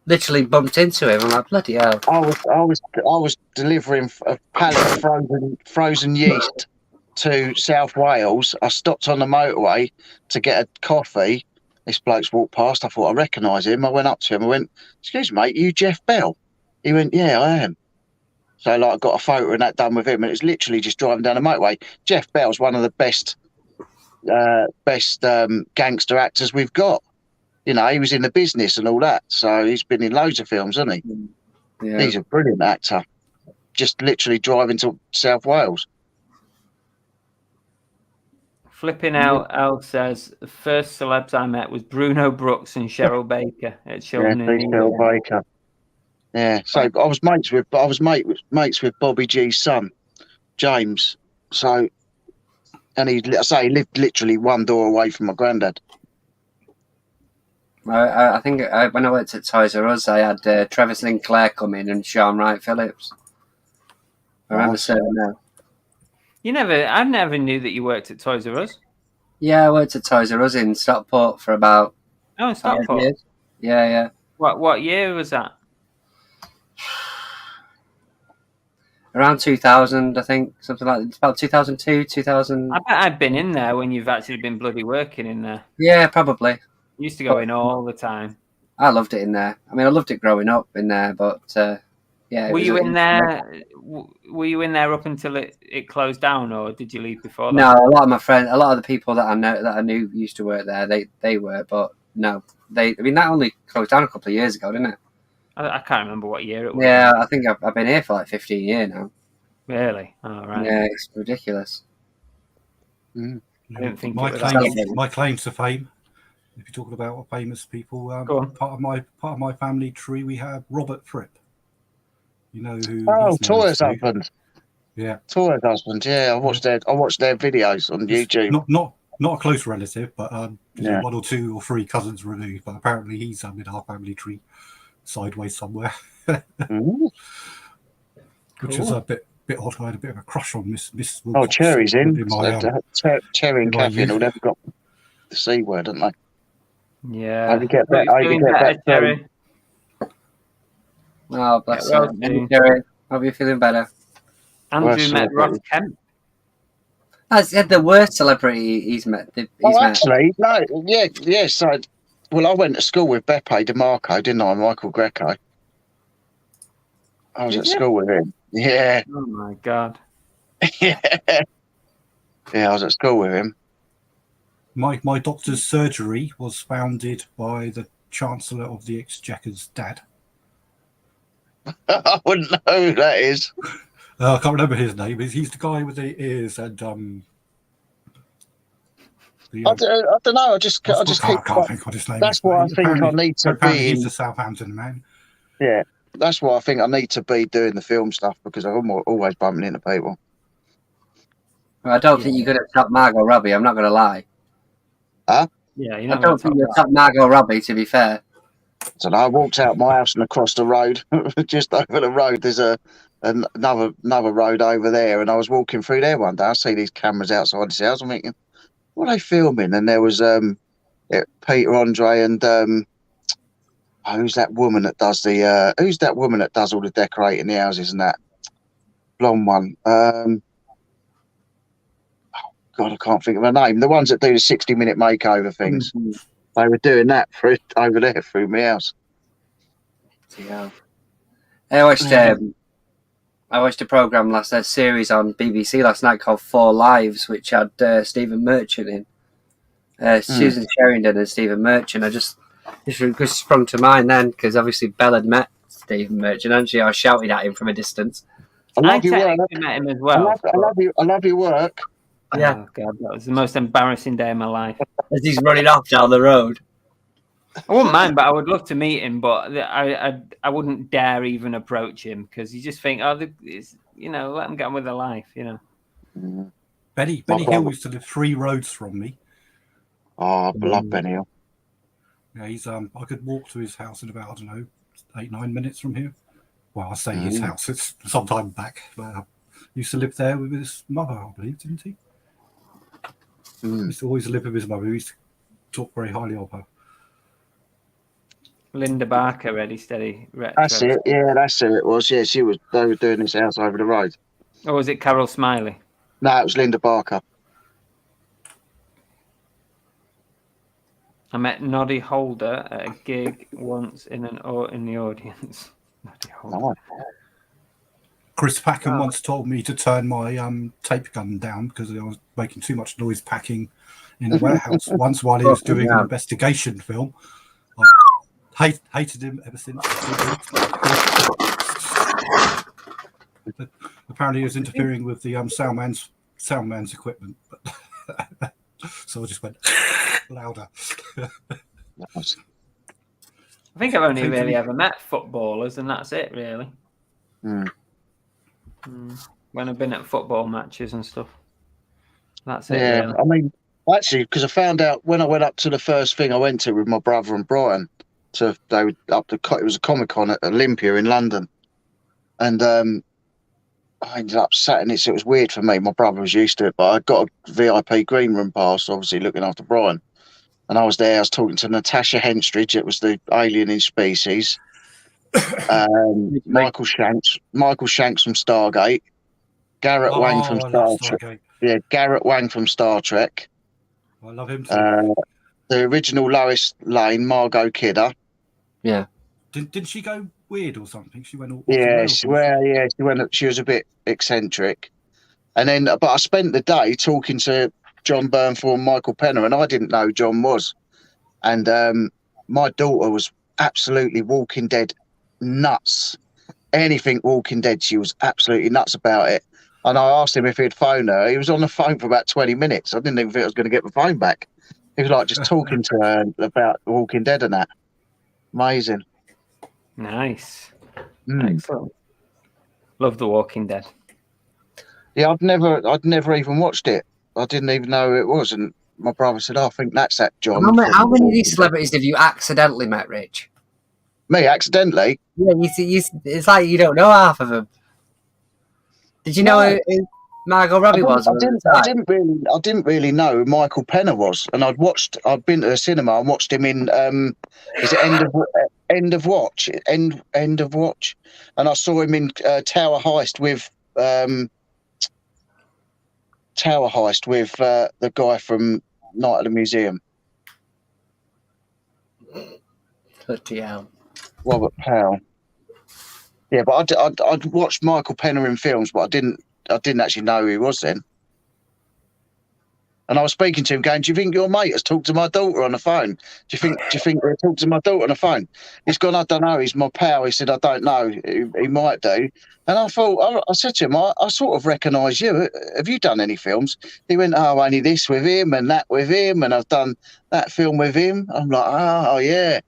literally bumped into him. I'm like, bloody hell!
I was delivering a pallet of frozen yeast to South Wales. I stopped on the motorway to get a coffee. This bloke's walked past. I thought I recognise him. I went up to him. I went, "Excuse me, mate, you Jeff Bell?" He went, "Yeah, I am." So like, I got a photo and that done with him, and it's literally just driving down the motorway. Jeff Bell's one of the best gangster actors we've got. You know, he was in The Business and all that, so he's been in loads of films, hasn't he?
Yeah.
He's a brilliant actor. Just literally driving to South Wales.
Flipping out, Al says the first celebs I met was Bruno Brooks and Cheryl Baker at Children in Need.
Cheryl Baker. Yeah, so I was mates with Bobby G's son, James. So, and he lived literally one door away from my granddad.
I think when I worked at Toys R Us, I had Trevor Sinclair come in and Sean Wright Phillips. I remember saying that.
I never knew that you worked at Toys R Us.
Yeah, I worked at Toys R Us in Stockport for about 5
Stockport.
years. Yeah.
What year was that?
Around 2000, I think, something like that. It's about 2002, 2000.
I bet I've been in there when you've actually been bloody working in there.
Yeah, probably.
Used to go in all the time.
I loved it in there. I mean, I loved it growing up in there, but yeah.
Were you in there? Were you in there up until it closed down, or did you leave before that?
No, a lot of my friends, a lot of the people that I knew used to work there. They were, but no, that only closed down a couple of years ago, didn't it?
I can't remember what year it was.
Yeah, I think I've been here for like 15 years now.
Really? Oh, right.
Yeah, it's ridiculous.
I didn't think
my claim to fame. If you're talking about famous people, part of my family tree, we have Robert Fripp. You know who?
Oh, Toya's husband.
Yeah,
Toya's husband. Yeah, I watched their videos on YouTube.
Not a close relative, but one or two or three cousins removed. But apparently he's in our family tree, sideways somewhere. Which was a bit odd. I had a bit of a crush on Miss Wilcox.
Oh, Cherry's in. Cherry and
my
Kathy all never got the C word, haven't they?
Yeah.
How do you get that?
Cherry?
Oh, bless you, Jerry. Hope you're feeling better.
Andrew met Ross Kemp.
That's the worst celebrity he's met.
Actually, no, yeah. So, I went to school with Beppe DeMarco, didn't I? Michael Greco. I was at school with him. Yeah.
Oh my God.
Yeah, I was at school with him.
My doctor's surgery was founded by the Chancellor of the Exchequer's dad.
I wouldn't know who that is.
I can't remember his name. He's the guy with the ears and
I don't know. I just
can't think what his name is.
That's why I think I need to be.
He's a Southampton man.
Yeah, that's why I think I need to be doing the film stuff, because I'm always bumping into people.
Well, I don't think you're going to stop Margot Robbie. I'm not going to lie.
Huh?
Yeah, you're
I
not going
don't
to
think
talk
you're
about
top Margot Robbie, to be fair.
So I walked out my house and across the road, just over the road. There's another road over there, and I was walking through there one day. I see these cameras outside this house. I'm thinking, what are they filming? And there was Peter Andre and who's that woman that does who's that woman that does all the decorating the houses and that blonde one? God, I can't think of her name. The ones that do the 60-minute makeover things.
Mm-hmm.
They were doing that over there through my house.
Yeah. I watched a program a series on BBC last night called Four Lives, which had Stephen Merchant in, Susan Sheridan and Stephen Merchant. I just sprung to mind then because obviously Belle had met Stephen Merchant, and I shouted at him from a distance.
I love your work.
met him as well.
I love your work.
Yeah.
Oh God, that was the most embarrassing day of my life.
As he's running off down the road.
I wouldn't mind, but I would love to meet him. But I wouldn't dare even approach him because you just think, let him get on with their life,
Benny Hill used to live 3 roads from me.
Oh, I love Benny Hill.
Yeah, he's I could walk to his house in about 8-9 minutes from here. Well, I say his house. It's some time back. But used to live there with his mother, I believe, didn't he? Used to always live with his mother. He used to talk very highly of her.
Linda Barker, Ready Steady Retro.
That's it. Yeah, that's who it was. Yeah, they were doing this house over the road.
Or was it Carol Smiley?
No, it was Linda Barker.
I met Noddy Holder at a gig once in the audience. Noddy Holder.
Oh.
Chris Packham once told me to turn my tape gun down because I was making too much noise packing in the warehouse. Once while he was doing an investigation film, I hated him ever since. Apparently, he was interfering with the soundman's equipment, but so I just went louder.
I think I've only really ever met footballers, and that's it, really. When I've been at football matches and stuff. That's it.
Yeah,
really.
I mean, actually, because I found out when I went up to the first thing I went to with my brother and Brian, it was a Comic-Con at Olympia in London, and I ended up sat in it. So it was weird for me. My brother was used to it, but I got a VIP green room pass, obviously looking after Brian. And I was there. I was talking to Natasha Henstridge. It was the alien in Species. Michael Shanks from Stargate. Garrett Wang from Star Trek. Yeah, Garrett Wang from Star Trek.
I love him too.
The original Lois Lane, Margot Kidder.
Yeah.
Didn't she go weird or something? She went all
she was a bit eccentric. And then, but I spent the day talking to John Bernthal and Michael Penner, and I didn't know John was. And my daughter was absolutely Walking Dead nuts. Anything Walking Dead, she was absolutely nuts about it. And I asked him if he'd phone her. He was on the phone for about 20 minutes. I didn't even think I was going to get the phone back. He was like just talking to her about Walking Dead and that. Amazing.
Nice. Excellent. Love The Walking Dead.
Yeah, I'd never even watched it. I didn't even know who it was. And my brother said, I think that's that John.
How many of these celebrities have you accidentally met, Rich?
Me, accidentally?
Yeah, it's like you don't know half of them. Did you know who Margot Robbie was?
I didn't really know who Michael Penner was, and I'd been to the cinema and watched him in is it End of Watch, and I saw him in Tower Heist with the guy from Night at the Museum.
Bloody hell.
Robert Powell. Yeah, but I'd watched Michael Penner in films, but I didn't actually know who he was then. And I was speaking to him, going, "Do you think your mate has talked to my daughter on the phone? Do you think they talked to my daughter on the phone?" He's gone, "I don't know. He's my pal." He said, "I don't know. He might do." And I thought, I said to him, "I sort of recognise you. Have you done any films?" He went, "Oh, only this with him and that with him, and I've done that film with him." I'm like, "Oh yeah."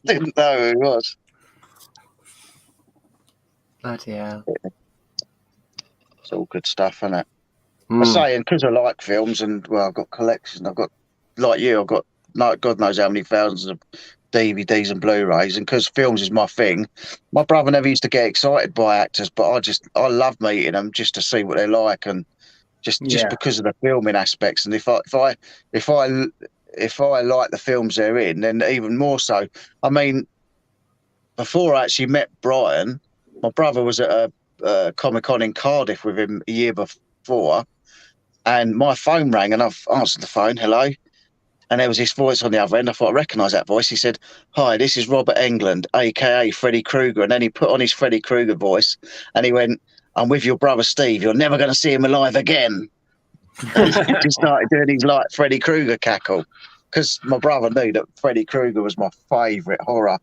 Didn't know who he was.
Bloody hell.
It's all good stuff, isn't it? I'm saying because I like films and I've got collections. I've got like you, I've got God knows how many thousands of DVDs and Blu-rays, and because films is my thing, my brother never used to get excited by actors, but I love meeting them just to see what they're like, and just because of the filming aspects. And if I like the films they're in, then even more so. I mean, before I actually met Brian, my brother was at a Comic-Con in Cardiff with him a year before, and my phone rang, and I've answered the phone, hello. And there was this voice on the other end. I thought I recognised that voice. He said, "Hi, this is Robert Englund, aka Freddy Krueger." And then he put on his Freddy Krueger voice, and he went, "I'm with your brother Steve. You're never going to see him alive again." And he just started doing his like Freddy Krueger cackle, because my brother knew that Freddy Krueger was my favourite horror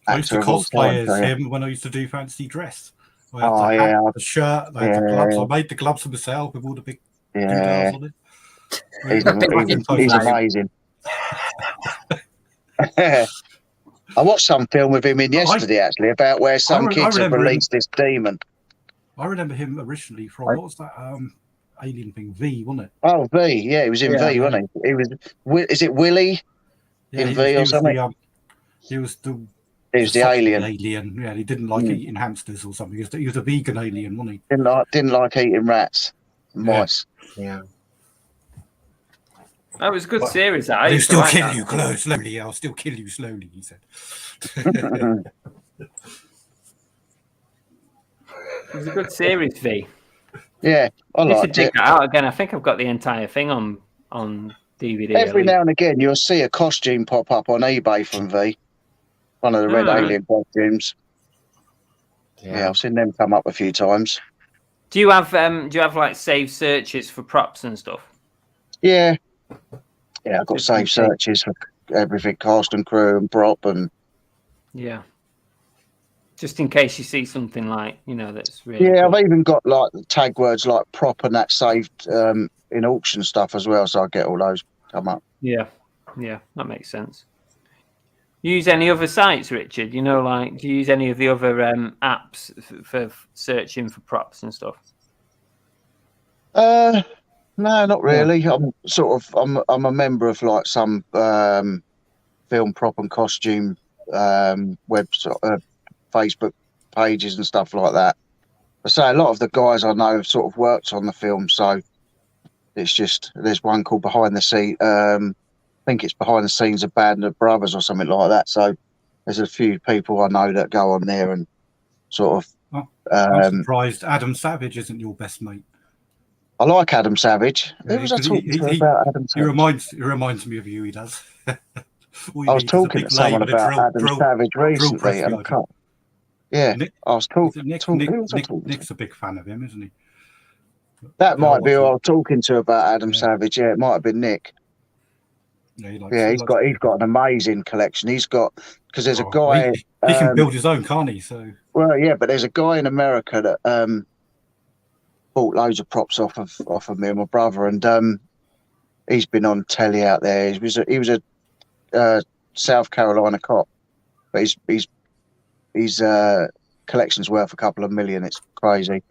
I used to
actor of all
cosplay
time.
as him when I used to do fancy dress. I had
Oh,
the
yeah.
hat, the shirt, I had the gloves. I made the gloves for myself with all the big doodles on it.
He's amazing. I watched some film with him in yesterday, actually, about where some kids have released this demon.
I remember him originally from, what was that alien thing? V, wasn't it?
Oh, V, yeah, he was in V, wasn't he? He was. Is it Willie in V or something?
He was the
alien.
Yeah, he didn't like eating hamsters or something. He was a vegan alien, wasn't he?
Didn't like eating rats, and mice.
Yeah.
That was a good series.
I'll still kill you slowly. I'll still kill you slowly, he said.
It was a good series, V.
Yeah, I
need to
liked
check
it.
that out again. I think I've got the entire thing on DVD.
Every now and again, you'll see a costume pop up on eBay from V. One of the red alien costumes. Yeah, I've seen them come up a few times.
Do you have like saved searches for props and stuff?
Yeah, I've got saved searches for everything, cast and crew and prop, and
just in case you see something like that's really.
Yeah,
cool.
I've even got like tag words like prop and that saved in auction stuff as well, so I get all those come up.
Yeah, that makes sense. Use any other sites, Richard? Like, do you use any of the other apps for searching for props and stuff?
No, not really. I'm a member of like some film prop and costume website, Facebook pages and stuff like that. I say a lot of the guys I know have sort of worked on the film, so it's just there's one called Behind the Scene. I think it's Behind the Scenes of Band of Brothers or something like that. So there's a few people I know that go on there and sort of.
I'm surprised Adam Savage isn't your best mate.
I like Adam Savage. Who was I talking to about Adam Savage?
He reminds me of you. He does.
I was talking to someone about Adam Savage recently, and I can't. Yeah, I was talking.
Nick's a big fan of him, isn't he?
That might be who I was talking to about Adam Savage. Yeah, it might have been Nick.
Yeah,
he's got an amazing collection. He's got because there's a guy.
He can build his own, can't he? So
well, yeah, but there's a guy in America that bought loads of props off of me and my brother, and he's been on telly out there. He was a South Carolina cop, but his collection's worth a couple of million. It's crazy.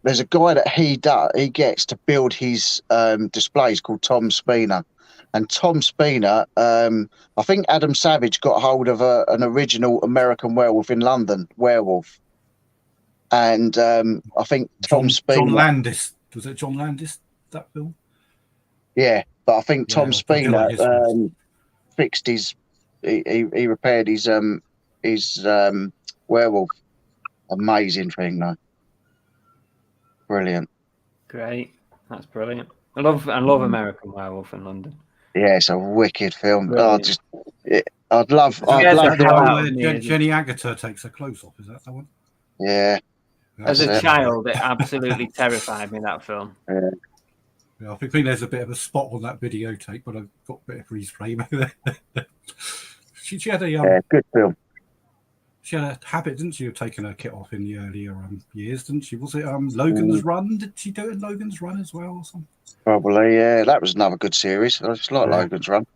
There's a guy that he gets to build his displays called Tom Spina, and Tom Spina, I think Adam Savage got hold of an original American Werewolf in London werewolf, and I think Tom Spina.
John Landis, was it John Landis that film?
Yeah, but I think Tom Spina fixed his. He repaired his werewolf. Amazing thing, though. Brilliant.
Great. That's brilliant. I love American Werewolf in London.
Yeah, it's a wicked film.
Brilliant.
I'd love
Jenny Agutter takes her clothes off. Is that the one?
Yeah.
As a child, it absolutely terrified me, that film.
Yeah, I think there's a bit of a spot on that videotape, but I've got a bit of freeze frame there. She had a
good film.
She had a habit, didn't she, of taking her kit off in the earlier years, didn't she? Was it Logan's Run? Did she do it in Logan's Run as well or something?
Probably, yeah. That was another good series. I just like Logan's Run.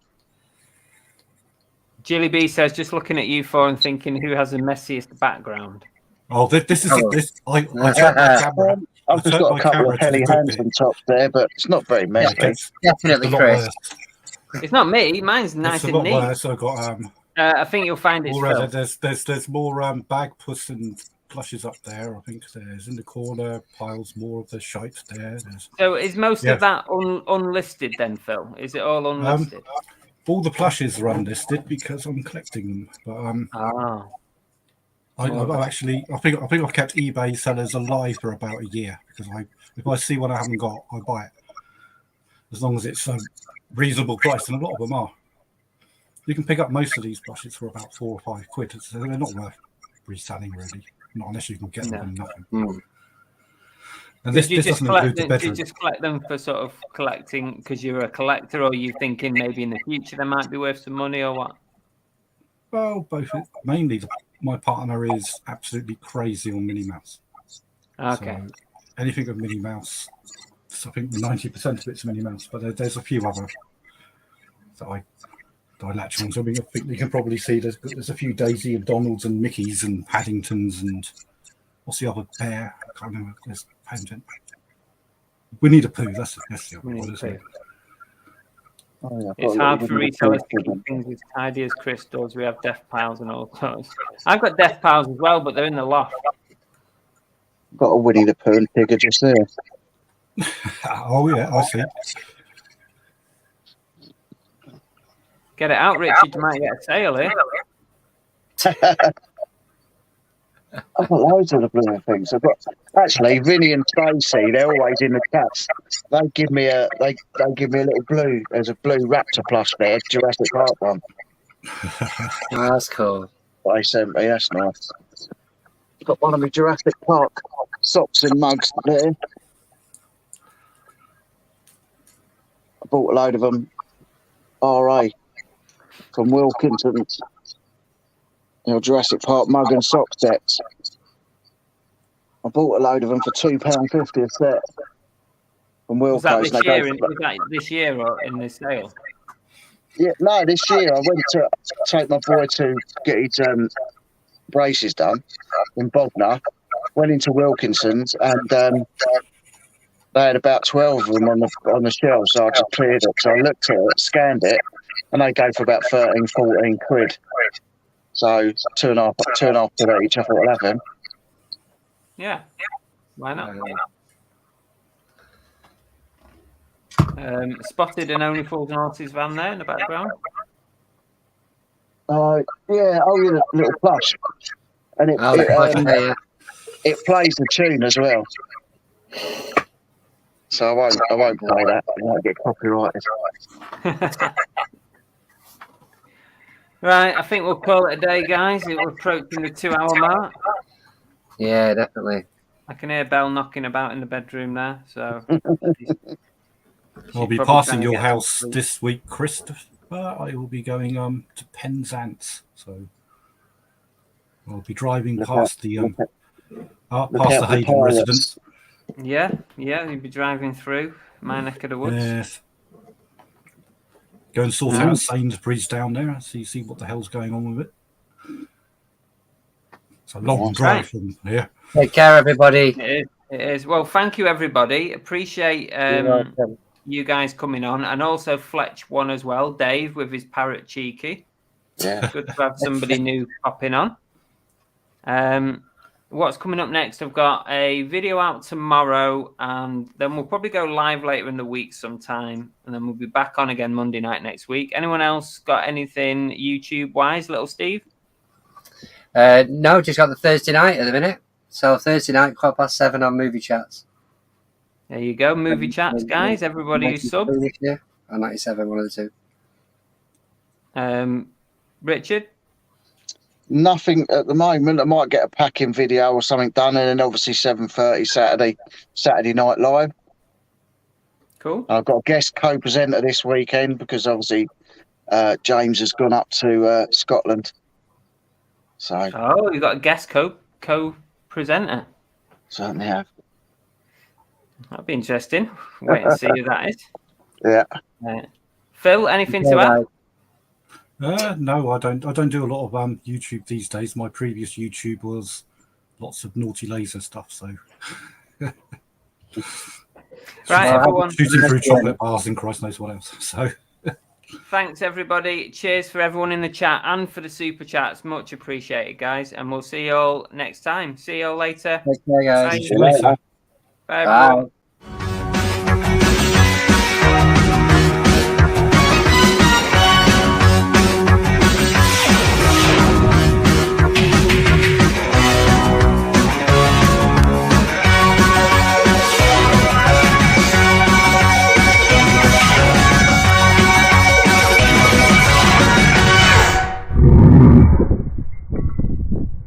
Jilly B says, just looking at you four and thinking, who has the messiest background?
Oh, this is this. I checked my camera.
I've just got a couple of Helly Hansen tops there, but it's not very messy.
Definitely, Chris.
It's not me. Mine's nice and neat.
Worse. I've got
I think you'll find it's Phil.
There's more bag puss and plushes up there. I think there's in the corner piles more of the shite there.
So is most of that unlisted then, Phil? Is it all unlisted?
All the plushes are unlisted because I'm collecting them. But I think I've kept eBay sellers alive for about a year because if I see one I haven't got, I buy it as long as it's a reasonable price, and a lot of them are. You can pick up most of these plushes for about £4 or £5, so they're not worth reselling really, not unless you can get them for nothing. And this doesn't include the bedroom.
Do you just collect them for sort of collecting because you're a collector, or are you thinking maybe in the future they might be worth some money, or what?
Well, both. Mainly, my partner is absolutely crazy on Minnie Mouse.
Okay.
So anything with Minnie Mouse, I think 90% of it's Minnie Mouse, but there's a few other that I latch on. So I think you can probably see there's a few Daisy and Donalds and Mickeys and Paddingtons and what's the other bear? I can't remember. There's Paddington. Winnie the Pooh. That's the other one, isn't it?
Oh, yeah.
It's hard for resellers to keep things as tidy as Chris does. We have death piles and all sorts. I've got death piles as well, but they're in the loft.
Got a Winnie the Pooh figure just there.
Oh yeah, I see.
Get it out, Richard. You might get a sale here.
I've got loads of the blue things. I've got actually Vinny and Tracy. They're always in the chats. They give me a little blue. There's a blue raptor plush there, Jurassic Park one.
Oh, that's cool.
They sent me. That's nice. Got one of my Jurassic Park socks and mugs there. I bought a load of them. RA from Wilkinson's. Jurassic Park mug and sock sets. I bought a load of them for £2.50 a set. From Wilco's.
Was that this year or in this sale?
Yeah, no, this year I went to take my boy to get his braces done in Bognor. Went into Wilkinson's and they had about 12 of them on the shelf, so I just cleared it. So I looked at it, scanned it, and they go for about 13, 14 quid. So two and a half quid each. I thought I'd have them.
Yeah, why not? Spotted an Only Fools and Horses van there in the background.
Yeah, the little plush, and it plays the tune as well. So I won't play that. I won't get copyrighted.
Right, I think we'll call it a day, guys. We're approaching the 2-hour mark.
Yeah, definitely.
I can hear Belle knocking about in the bedroom there. So
I'll be passing your house this week, Christopher. I will be going to Penzance, so I'll be driving past the Hayden residence.
Yeah, you'll be driving through my neck of the woods.
Yes. Go and sort out Sainsbury's down there and see what the hell's going on with it. It's a long drive from here.
Take care, everybody.
It is. Well, thank you, everybody. Appreciate you guys coming on, and also Fletch one as well, Dave with his Parrot Cheeky.
Yeah,
good to have somebody new popping on. What's coming up next? I've got a video out tomorrow, and then we'll probably go live later in the week sometime, and then we'll be back on again Monday night next week. Anyone else got anything YouTube-wise, little Steve?
No, just got the Thursday night at the minute. So Thursday night, 7:15 on Movie Chats.
There you go, Movie Chats, guys. Everybody who's sub.
Yeah, on 97, one of the two.
Richard?
Nothing at the moment. I might get a packing video or something done, and then obviously 7:30 Saturday Night Live.
Cool.
I've got a guest co-presenter this weekend because obviously James has gone up to Scotland. So.
Oh, you got a guest co-presenter.
Certainly have.
That'd be interesting. Wait and see who that is.
Yeah.
Phil, anything to add?
No, I don't do a lot of YouTube these days. My previous YouTube was lots of naughty laser stuff. So
Right,
Well,
everyone.
Shooting through chocolate bars and Christ knows what else. So
Thanks, everybody. Cheers for everyone in the chat and for the super chats. Much appreciated, guys. And we'll see you all next time. See you all later.
Take care, guys.
see you later.
Bye, everyone.